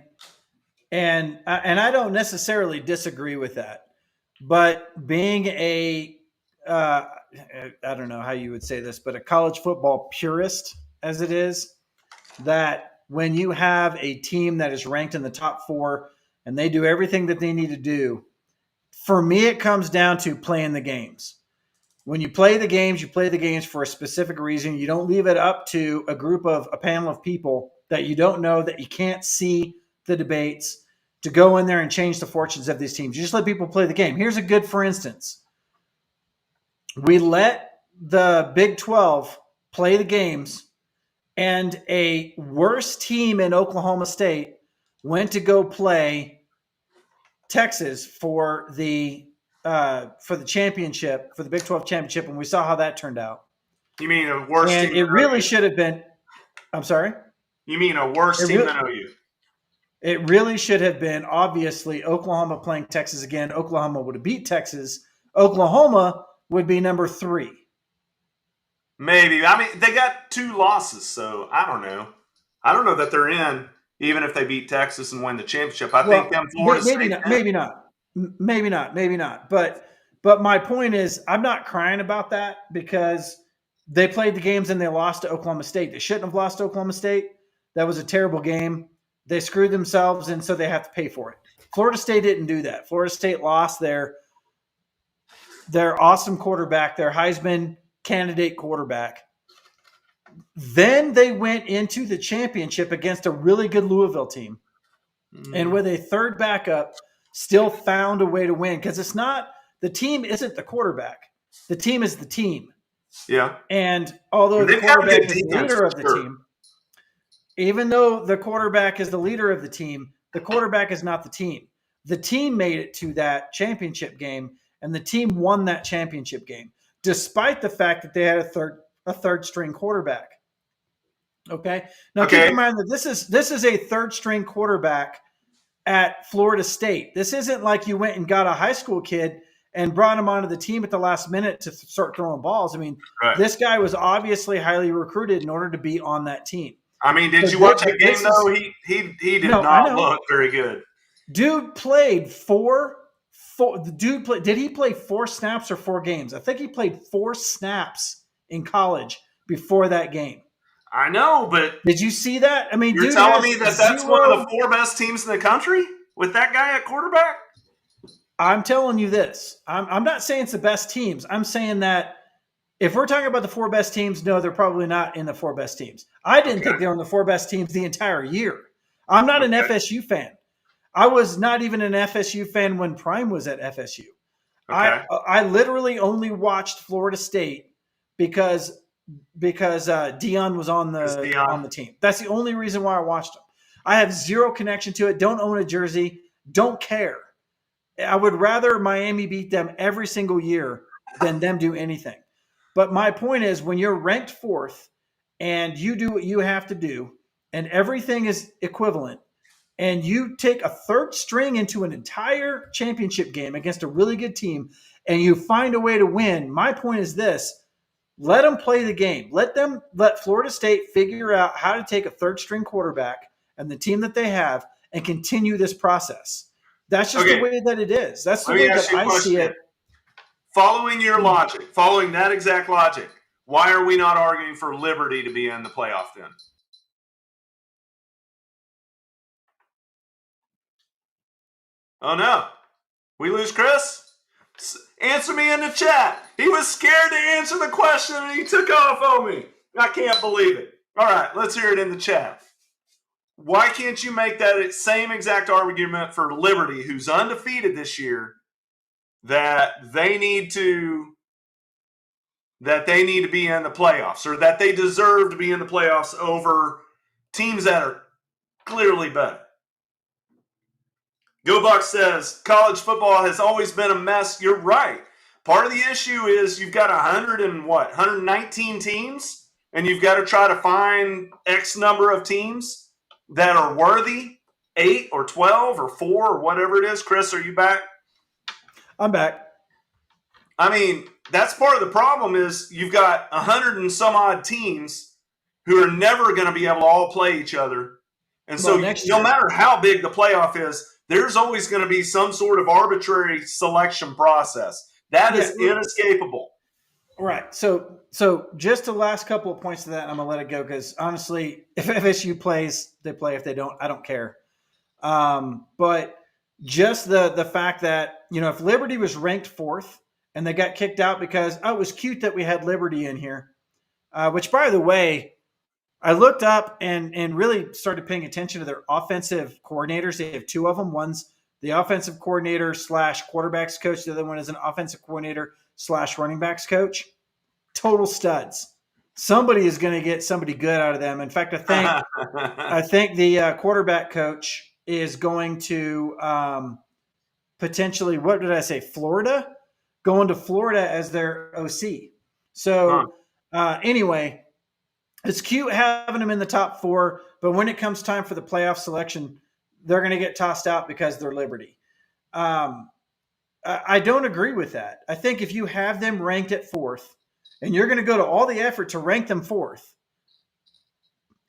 and I don't necessarily disagree with that. But being a I don't know how you would say this, but a college football purist as it is, that when you have a team that is ranked in the top four and they do everything that they need to do, for me, it comes down to playing the games. When you play the games, you play the games for a specific reason. You don't leave it up to a panel of people that you don't know, that you can't see the debates, to go in there and change the fortunes of these teams. You just let people play the game. Here's a good, for instance. We let the Big 12 play the games, and a worse team in Oklahoma State went to go play Texas for the championship, for the Big 12 championship, and we saw how that turned out. You mean a worse and team? It really should have been. I'm sorry. You mean a worse team than OU? It really should have been, obviously, Oklahoma playing Texas again. Oklahoma would have beat Texas. Oklahoma would be number 3. Maybe. I mean, they got 2 losses, so I don't know. I don't know that they're in, even if they beat Texas and win the championship. I think them Florida maybe State. Not, maybe not. But my point is, I'm not crying about that, because they played the games and they lost to Oklahoma State. They shouldn't have lost to Oklahoma State. That was a terrible game. They screwed themselves, and so they have to pay for it. Florida State didn't do that. Florida State lost their awesome quarterback, their Heisman candidate quarterback. Then they went into the championship against a really good Louisville team. And with a third backup, still found a way to win, because it's not – the team isn't the quarterback. The team is the team. Yeah. And although the quarterback is the leader of the team, even though the quarterback is the leader of the team, the quarterback is not the team. The team made it to that championship game, and the team won that championship game, despite the fact that they had a third string quarterback. Okay. Now keep in mind that this is a third string quarterback at Florida State. This isn't like you went and got a high school kid and brought him onto the team at the last minute to start throwing balls. I mean, This guy was obviously highly recruited in order to be on that team. I mean, did you watch that game though? He did not look very good. Dude played did he play 4 snaps or 4 games? I think he played 4 snaps in college before that game. I know, but did you see that? I mean, you're telling me that's one of the 4 best teams in the country with that guy at quarterback? I'm telling you this. I'm not saying it's the best teams. I'm saying that if we're talking about the 4 best teams, no, they're probably not in the 4 best teams. I didn't think they were in the 4 best teams the entire year. I'm not an FSU fan. I was not even an FSU fan when Prime was at FSU. I literally only watched Florida State because Dion was on the team. That's the only reason why I watched him. I have zero connection to it. Don't own a jersey. Don't care. I would rather Miami beat them every single year than them do anything. But my point is, when you're ranked 4th and you do what you have to do and everything is equivalent, and you take a third string into an entire championship game against a really good team and you find a way to win, my point is this: let them play the game. Let Florida State figure out how to take a third string quarterback and the team that they have and continue this process. That's just the way that it is. That's the way that I see it. Following your logic, following that exact logic, why are we not arguing for Liberty to be in the playoff then? Oh, no. We lose Chris? Answer me in the chat. He was scared to answer the question and he took off on me. I can't believe it. All right, let's hear it in the chat. Why can't you make that same exact argument for Liberty, who's undefeated this year, that they need to be in the playoffs, or that they deserve to be in the playoffs over teams that are clearly better? Go Bucks says, college football has always been a mess. You're right. Part of the issue is you've got 119 teams, and you've got to try to find X number of teams that are worthy, 8 or 12 or 4 or whatever it is. Chris, are you back? I'm back. I mean, that's part of the problem is you've got 100 and some odd teams who are never going to be able to all play each other. And so no matter how big the playoff is, there's always going to be some sort of arbitrary selection process. That is inescapable. Right. So just the last couple of points to that, I'm gonna let it go because honestly, if FSU plays, they play. If they don't, I don't care. But just the fact that if Liberty was ranked fourth and they got kicked out because it was cute that we had Liberty in here, which by the way, I looked up and really started paying attention to their offensive coordinators. They have two of them. One's the offensive coordinator slash quarterbacks coach. The other one is an offensive coordinator slash running backs coach. Total studs. Somebody is going to get somebody good out of them. In fact, I think the quarterback coach is going to potentially, what did I say, Florida? Going to Florida as their OC. So anyway, it's cute having them in the top four, but when it comes time for the playoff selection, they're going to get tossed out because they're Liberty. I don't agree with that. I think if you have them ranked at fourth, and you're going to go to all the effort to rank them fourth,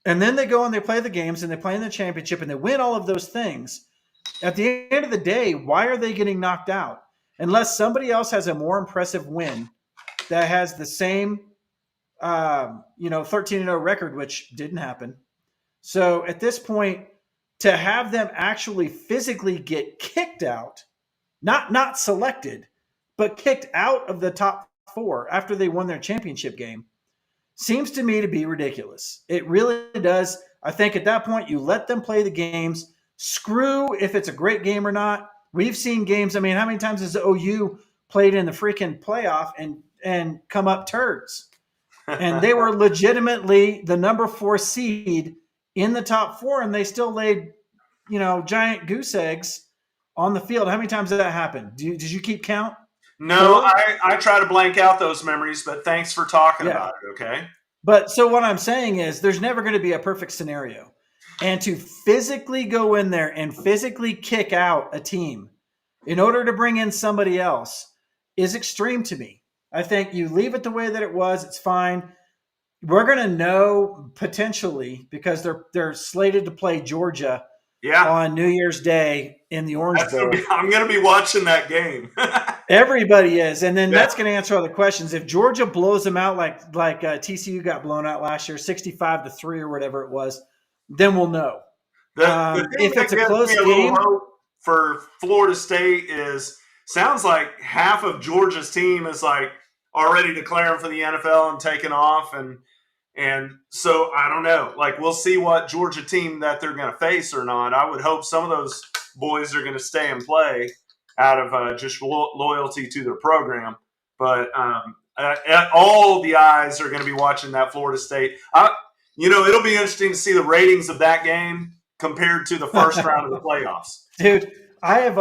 and then they go and they play the games and they play in the championship and they win all of those things, at the end of the day, why are they getting knocked out? Unless somebody else has a more impressive win that has the same 13-0 record, which didn't happen. So at this point, to have them actually physically get kicked out, not selected, but kicked out of the top four after they won their championship game, seems to me to be ridiculous. It really does. I think at that point, you let them play the games. Screw if it's a great game or not. We've seen games. I mean, how many times has OU played in the freaking playoff and come up turds? And they were legitimately the number 4 seed in the top 4, and they still laid, giant goose eggs on the field. How many times did that happen? Did you keep count? No, I try to blank out those memories, but thanks for talking about it, okay? But so what I'm saying is there's never going to be a perfect scenario. And to physically go in there and physically kick out a team in order to bring in somebody else is extreme to me. I think you leave it the way that it was. It's fine. We're going to know potentially because they're slated to play Georgia on New Year's Day in the Orange Bowl. I'm going to be watching that game. Everybody is. And then that's going to answer all the questions. If Georgia blows them out like TCU got blown out last year, 65-3 or whatever it was, then we'll know. If it's a close game for Florida State sounds like half of Georgia's team is like already declaring for the NFL and taking off, and so I don't know. Like we'll see what Georgia team that they're going to face or not. I would hope some of those boys are going to stay and play out of just loyalty to their program. But all the eyes are going to be watching that Florida State. It'll be interesting to see the ratings of that game compared to the first round of the playoffs. Dude, I am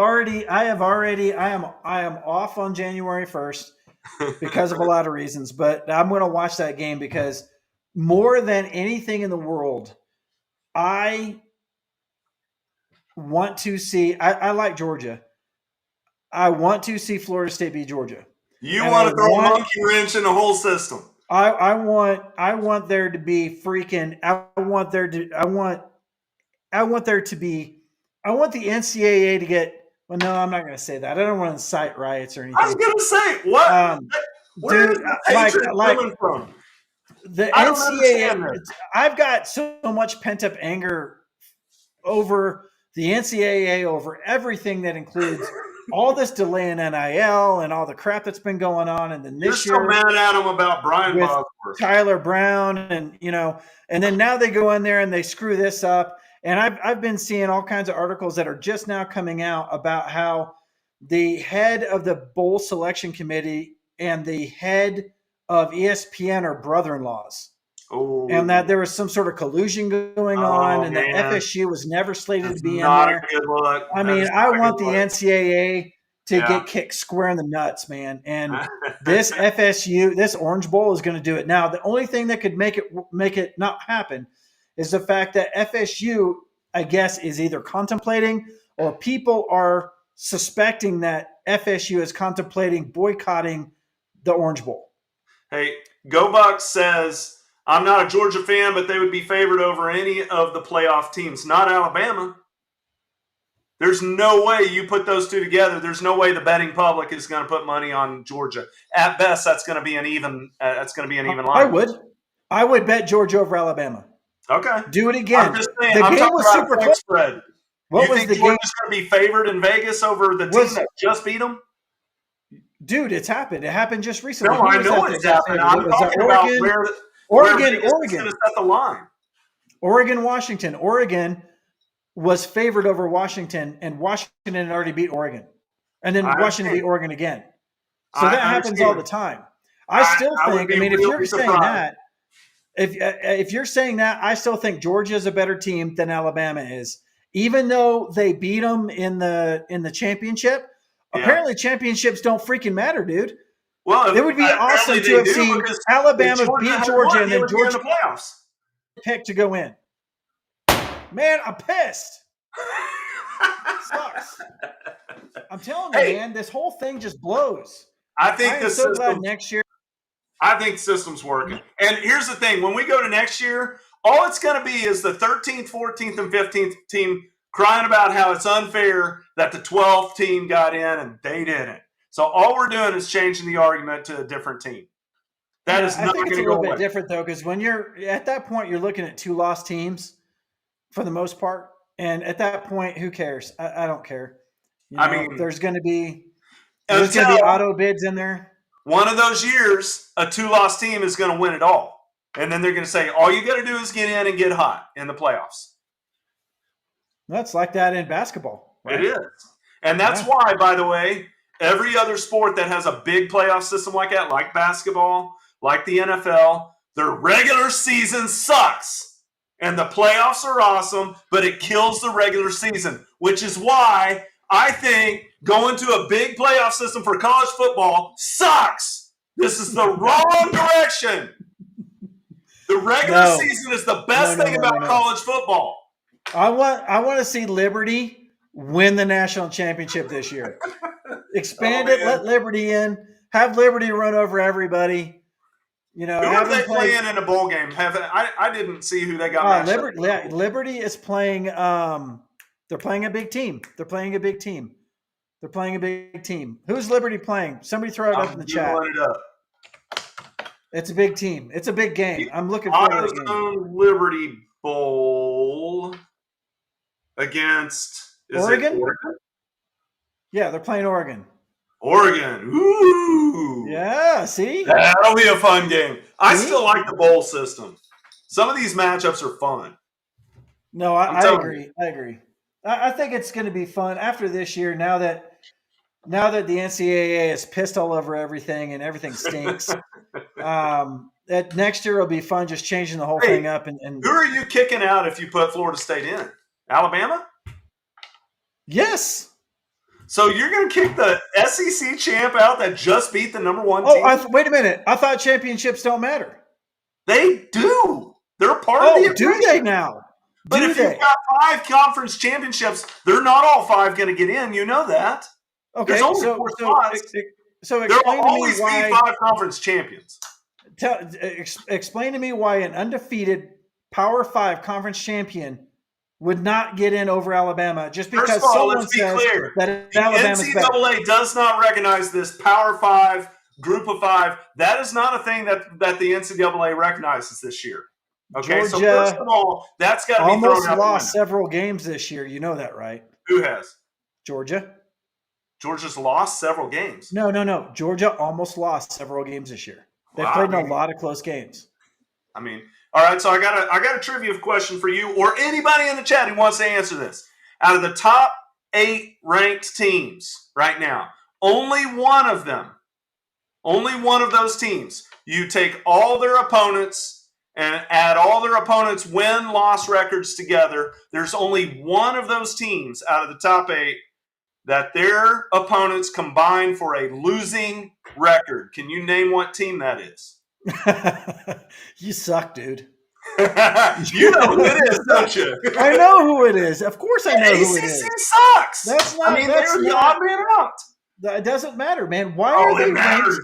off on January 1st because of a lot of reasons, but I'm going to watch that game because more than anything in the world, I want to see, I like Georgia. I want to see Florida State beat Georgia. You want to throw a monkey wrench in the whole system. I want there to be freaking. I want the NCAA to get. Well, no, I'm not going to say that. I don't want to incite riots or anything. I was going to say what? Where is the hatred coming from? The NCAA. I've got so much pent up anger over the NCAA, over everything that includes all this delay in NIL and all the crap that's been going on, and then this year, you're so mad at them about Brian with Bosworth, Tyler Brown, and and then now they go in there and they screw this up. And I've been seeing all kinds of articles that are just now coming out about how the head of the bowl selection committee and the head of ESPN are brother-in-laws. Oh. And that there was some sort of collusion going on, and that FSU was never slated to be in there. Good look. I mean, I want the NCAA to get kicked square in the nuts, man. And this FSU, this Orange Bowl is going to do it. Now, the only thing that could make it not happen is the fact that FSU, I guess, is either contemplating or people are suspecting that FSU is contemplating boycotting the Orange Bowl. Hey, Go Bucks says, I'm not a Georgia fan, but they would be favored over any of the playoff teams, not Alabama. There's no way you put those two together. There's no way the betting public is going to put money on Georgia. At best, that's going to be an even. That's going to be an even line. I would bet Georgia over Alabama. Okay. Do it again. I'm just saying. The I'm game talking was about super point close. spread. What you was think the game? Georgia's going to be favored in Vegas over the team that just beat them? Dude, it's happened. It happened just recently. No, I know it's happened. I'm talking about where Vegas is going to set the line. Oregon, Washington. Oregon was favored over Washington, and Washington had already beat Oregon. And then Washington beat Oregon again. So that happens all the time. I still think, I mean, if you're saying that, if you're saying that, I still think Georgia is a better team than Alabama is. Even though they beat them in the championship, apparently championships don't freaking matter, dude. Well, it would be awesome to have seen Alabama beat Georgia and then Georgia in the playoffs pick to go in. Man, I'm pissed. Sucks. I'm telling you, man, this whole thing just blows. I think I'm so glad next year. I think the system's working. And here's the thing. When we go to next year, all it's going to be is the 13th, 14th, and 15th team crying about how it's unfair that the 12th team got in and they didn't. So all we're doing is changing the argument to a different team. That is not going to go away. I think it's a little bit different, though, because when you're at that point, you're looking at 2 lost teams for the most part. And at that point, who cares? I don't care. You know, I mean, there's going to be auto bids in there. One of those years, a 2-loss team is going to win it all. And then they're going to say, all you got to do is get in and get hot in the playoffs. That's like that in basketball. Right? It is. And that's why, by the way, every other sport that has a big playoff system like that, like basketball, like the NFL, their regular season sucks. And the playoffs are awesome, but it kills the regular season, which is why I think going to a big playoff system for college football sucks. This is the wrong direction. The regular season is the best thing about college football. I want to see Liberty win the national championship this year. Expand it, let Liberty in, have Liberty run over everybody. You know, who are they playing in a bowl game? I didn't see who they got. Liberty is playing. They're playing a big team. Who's Liberty playing? Somebody throw it up in the chat. It's a big team. It's a big game. I'm looking forward to the game. Liberty Bowl against Oregon. Yeah, they're playing Oregon. Oregon. Ooh. Yeah, see? That'll be a fun game. I still like the bowl system. Some of these matchups are fun. No, I agree. I agree. I think it's going to be fun after this year, now that the NCAA is pissed all over everything and everything stinks. That next year will be fun just changing the whole thing up. And who are you kicking out if you put Florida State in? Alabama? Yes. So you're going to kick the SEC champ out that just beat the number 1 team? Wait a minute. I thought championships don't matter. They do. They're part of the equation. Do they now? But if you've got 5 conference championships, they're not all 5 going to get in. You know that. Okay. There's only 4 spots. So there will always be 5 conference champions. Explain to me why an undefeated Power 5 conference champion would not get in over Alabama just because someone says that Alabama's better. The NCAA does not recognize this Power 5, Group of 5. That is not a thing that the NCAA recognizes this year. Okay, Georgia, so first of all, that's got to be thrown out. Almost lost several games this year. You know that, right? Who has? Georgia. Georgia's lost several games. No. Georgia almost lost several games this year. They played in a lot of close games. I mean, all right, so I got a trivia question for you or anybody in the chat who wants to answer this. Out of the top 8 ranked teams right now, only one of those teams, you take all their opponents and add all their opponents' win-loss records together. There's only one of those teams out of the top 8 that their opponents combine for a losing record. Can you name what team that is? You suck, dude. You know who it is, don't you? I know who it is. Of course I know who it is. ACC sucks. That's not. They're the odd man out. It doesn't matter, man. Why are they ranked?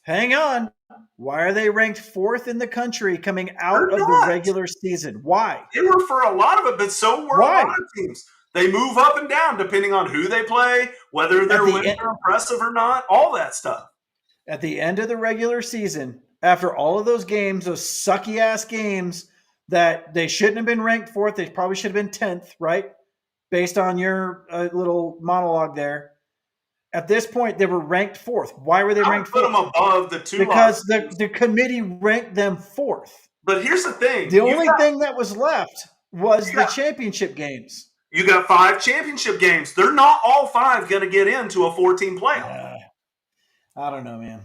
Hang on. Why are they ranked 4th in the country coming out of the regular season? Why? They were for a lot of it, but so were a lot of teams. They move up and down depending on who they play, whether their wins are impressive or not, all that stuff. At the end of the regular season, after all of those games, those sucky ass games that they shouldn't have been ranked fourth, they probably should have been 10th, right? Based on your little monologue there. At this point, they were ranked fourth. Why were they ranked fourth? Put them above the two. Because the committee ranked them fourth. But here's the thing. The only thing that was left was the championship games. You got 5 championship games. They're not all 5 going to get into a 14 playoff. I don't know, man.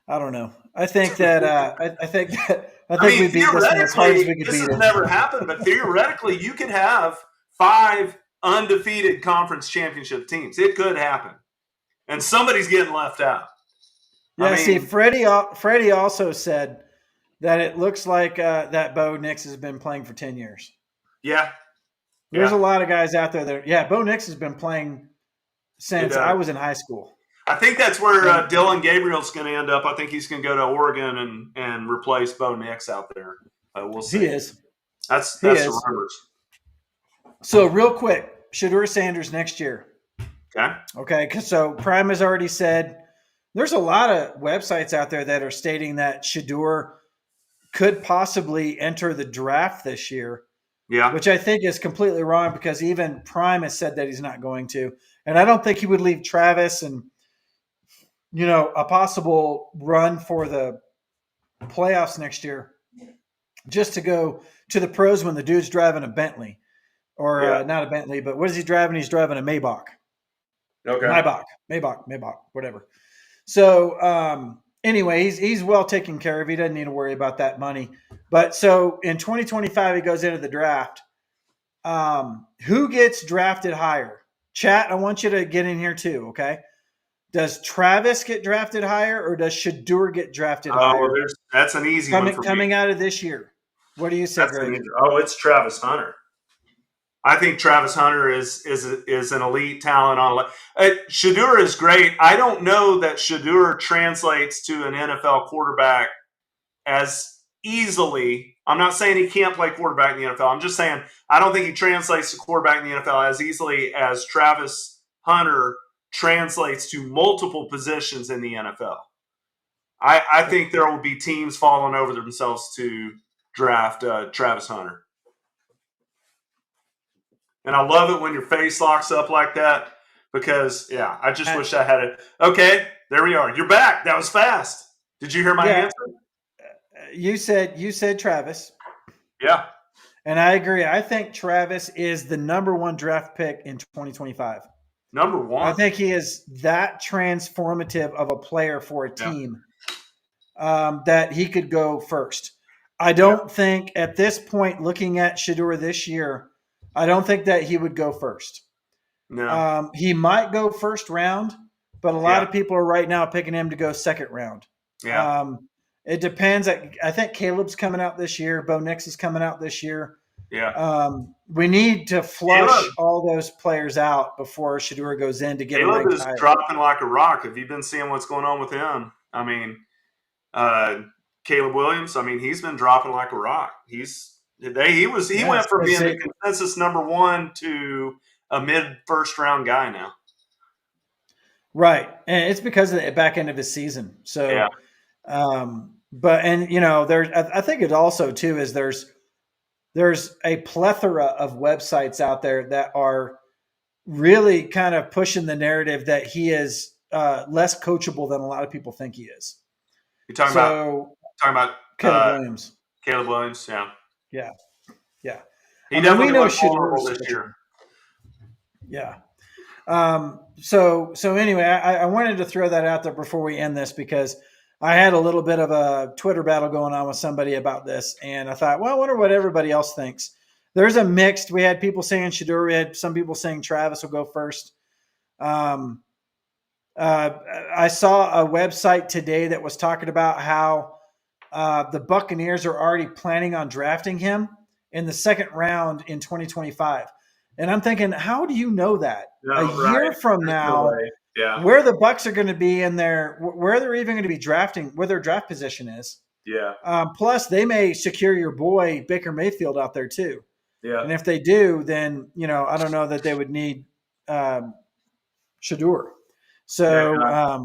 I don't know. I think that I think we beat this one as hard as we could beat it. This has never happened, but theoretically, you could have 5 undefeated conference championship teams. It could happen, and somebody's getting left out. Yeah. See, Freddie also said that it looks like that Bo Nix has been playing for 10 years. Yeah. There's a lot of guys out there that, Bo Nix has been playing since I was in high school. I think that's where Dylan Gabriel's going to end up. I think he's going to go to Oregon and replace Bo Nix out there. We'll see. He is. That's the rumors. So real quick, Shedeur Sanders next year. Okay. So Prime has already said there's a lot of websites out there that are stating that Shedeur could possibly enter the draft this year. Yeah. Which I think is completely wrong because even Prime has said that he's not going to. And I don't think he would leave Travis and, a possible run for the playoffs next year just to go to the pros when the dude's driving a Bentley. Or not a Bentley, but what is he driving? He's driving a Maybach. Okay. Maybach, whatever. So anyway, he's well taken care of. He doesn't need to worry about that money. But so in 2025, he goes into the draft. Who gets drafted higher? Chat, I want you to get in here too, okay? Does Travis get drafted higher or does Shedeur get drafted higher? That's an easy one for coming out of this year. What do you say, Greg? It's Travis Hunter. I think Travis Hunter is an elite talent. Shedeur is great. I don't know that Shedeur translates to an NFL quarterback as easily. I'm not saying he can't play quarterback in the NFL. I'm just saying I don't think he translates to quarterback in the NFL as easily as Travis Hunter translates to multiple positions in the NFL. I think there will be teams falling over themselves to draft Travis Hunter. And I love it when your face locks up like that because, I just wish I had it. Okay, there we are. You're back. That was fast. Did you hear my answer? You said Travis. Yeah. And I agree. I think Travis is the number 1 draft pick in 2025. Number 1? I think he is that transformative of a player for a team that he could go first. I don't think at this point, looking at Shedeur this year, I don't think that he would go first. No. He might go first round, but a lot of people are right now picking him to go second round. Yeah. It depends. I think Caleb's coming out this year. Bo Nix is coming out this year. Yeah. We need to flush all those players out before Shedeur goes in to get Caleb is dropping like a rock. Have you been seeing what's going on with him? I mean, Caleb Williams, he's been dropping like a rock. He went from being the consensus number 1 to a mid first round guy now. Right. And it's because of the back end of his season. So, I think it also too is there's a plethora of websites out there that are really kind of pushing the narrative that he is less coachable than a lot of people think he is. You're talking about Caleb Williams. Caleb Williams, yeah. Yeah. He definitely was vulnerable this year. Yeah. So anyway, I wanted to throw that out there before we end this because I had a little bit of a Twitter battle going on with somebody about this, and I thought, well, I wonder what everybody else thinks. There's a mixed. We had people saying Shedeur. We had some people saying Travis will go first. I saw a website today that was talking about how the Buccaneers are already planning on drafting him in the second round in 2025. And I'm thinking, how do you know that? Year from now, where the Bucs are going to be in there, where they're even going to be drafting, where their draft position is. Yeah. Plus, they may secure your boy Baker Mayfield out there too. Yeah. And if they do, then I don't know that they would need Shador. So Yeah.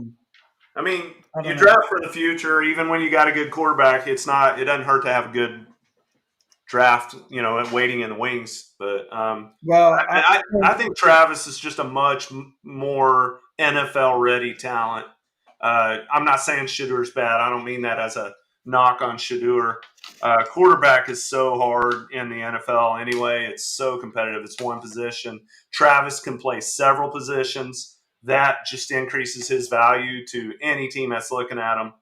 I mean, I you don't know. draft for the future, even when you got a good quarterback. It doesn't hurt to have a good draft, waiting in the wings. But Well, I think Travis is just a much more NFL ready talent. I'm not saying Shadur's bad. I don't mean that as a knock on Shadur. Quarterback is so hard in the NFL anyway. It's so competitive. It's one position. Travis can play several positions. That just increases his value to any team that's looking at him.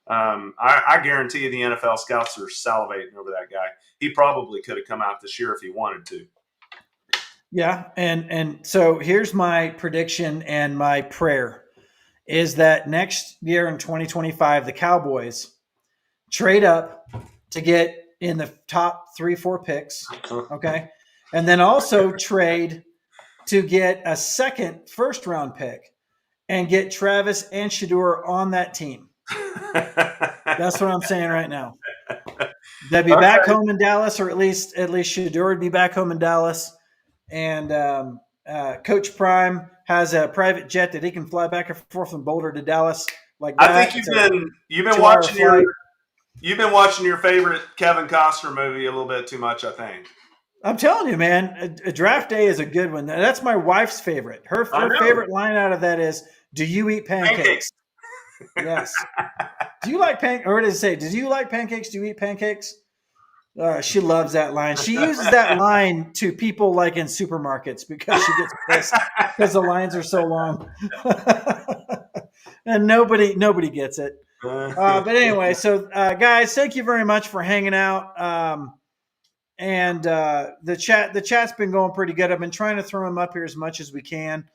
I guarantee you the NFL scouts are salivating over that guy. He probably could have come out this year if he wanted to. yeah, and so here's my prediction and my prayer is that next year in 2025, the Cowboys trade up to get in the top 3-4 picks. Okay. And then also trade to get a second first round pick and get Travis and Shador on that team. That's what I'm saying right now. They'd be back home in Dallas, or at least Shador would be back home in Dallas. And Coach Prime has a private jet that he can fly back and forth from Boulder to Dallas like that. I think you've been watching your favorite Kevin Costner movie a little bit too much, I think. I'm telling you, man, a draft day is a good one. That's my wife's favorite. Her favorite line out of that is, "Do you eat pancakes?" Yes. Do you like pancakes? Or does it say, "Do you like pancakes? Do you eat pancakes?" She loves that line. She uses that line to people like in supermarkets because she gets pissed because the lines are so long, and nobody gets it. But anyway, so guys, thank you very much for hanging out. And the chat's been going pretty good. I've been trying to throw them up here as much as we can.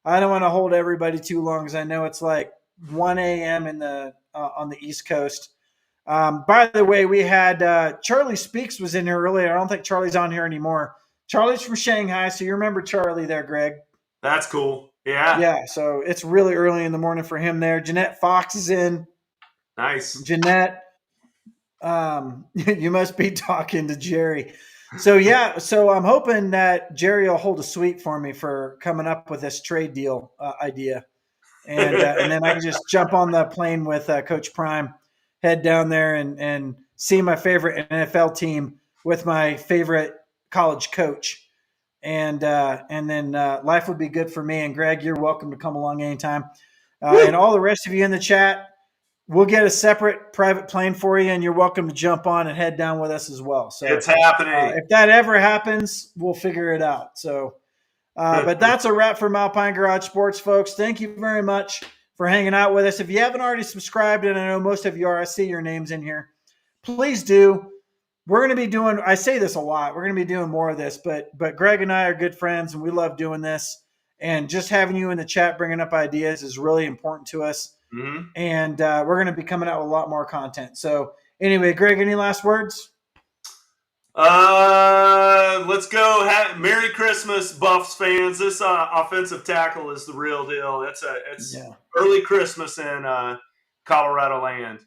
I don't want to hold everybody too long because I know it's like 1 a.m. in the on the East Coast. By the way, we had Charlie Speaks was in here earlier. I don't think Charlie's on here anymore. Charlie's from Shanghai, so you remember Charlie there, Greg. That's cool. Yeah. Yeah, so it's really early in the morning for him there. Jeanette Fox is in. Nice. Jeanette, you must be talking to Jerry. So I'm hoping that Jerry will hold a suite for me for coming up with this trade deal idea. And then I can just jump on the plane with Coach Prime, head down there and see my favorite NFL team with my favorite college coach. And then life would be good for me. And Greg, you're welcome to come along anytime. And all the rest of you in the chat, we'll get a separate private plane for you, and you're welcome to jump on and head down with us as well. So it's happening. If that ever happens, we'll figure it out. So, but that's a wrap from Alpine Garage Sports, folks. Thank you very much for hanging out with us. If you haven't already subscribed, and I know most of you are, I see your names in here, please do. We're going to be doing, I say this a lot, we're going to be doing more of this, but Greg and I are good friends, and we love doing this. And just having you in the chat bringing up ideas is really important to us. Mm-hmm. And we're going to be coming out with a lot more content. So anyway, Greg, any last words? Let's go. Merry Christmas, Buffs fans. This offensive tackle is the real deal. It's early Christmas in Colorado land.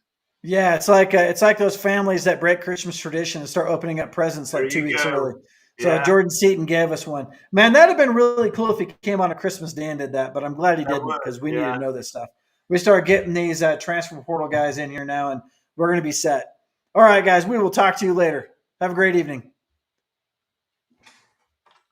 Yeah, it's like those families that break Christmas tradition and start opening up presents like 2 weeks early. So Jordan Seaton gave us one. Man, that'd have been really cool if he came on a Christmas day and did that, but I'm glad he didn't because we need to know this stuff. We start getting these transfer portal guys in here now, and we're going to be set. All right, guys, we will talk to you later. Have a great evening.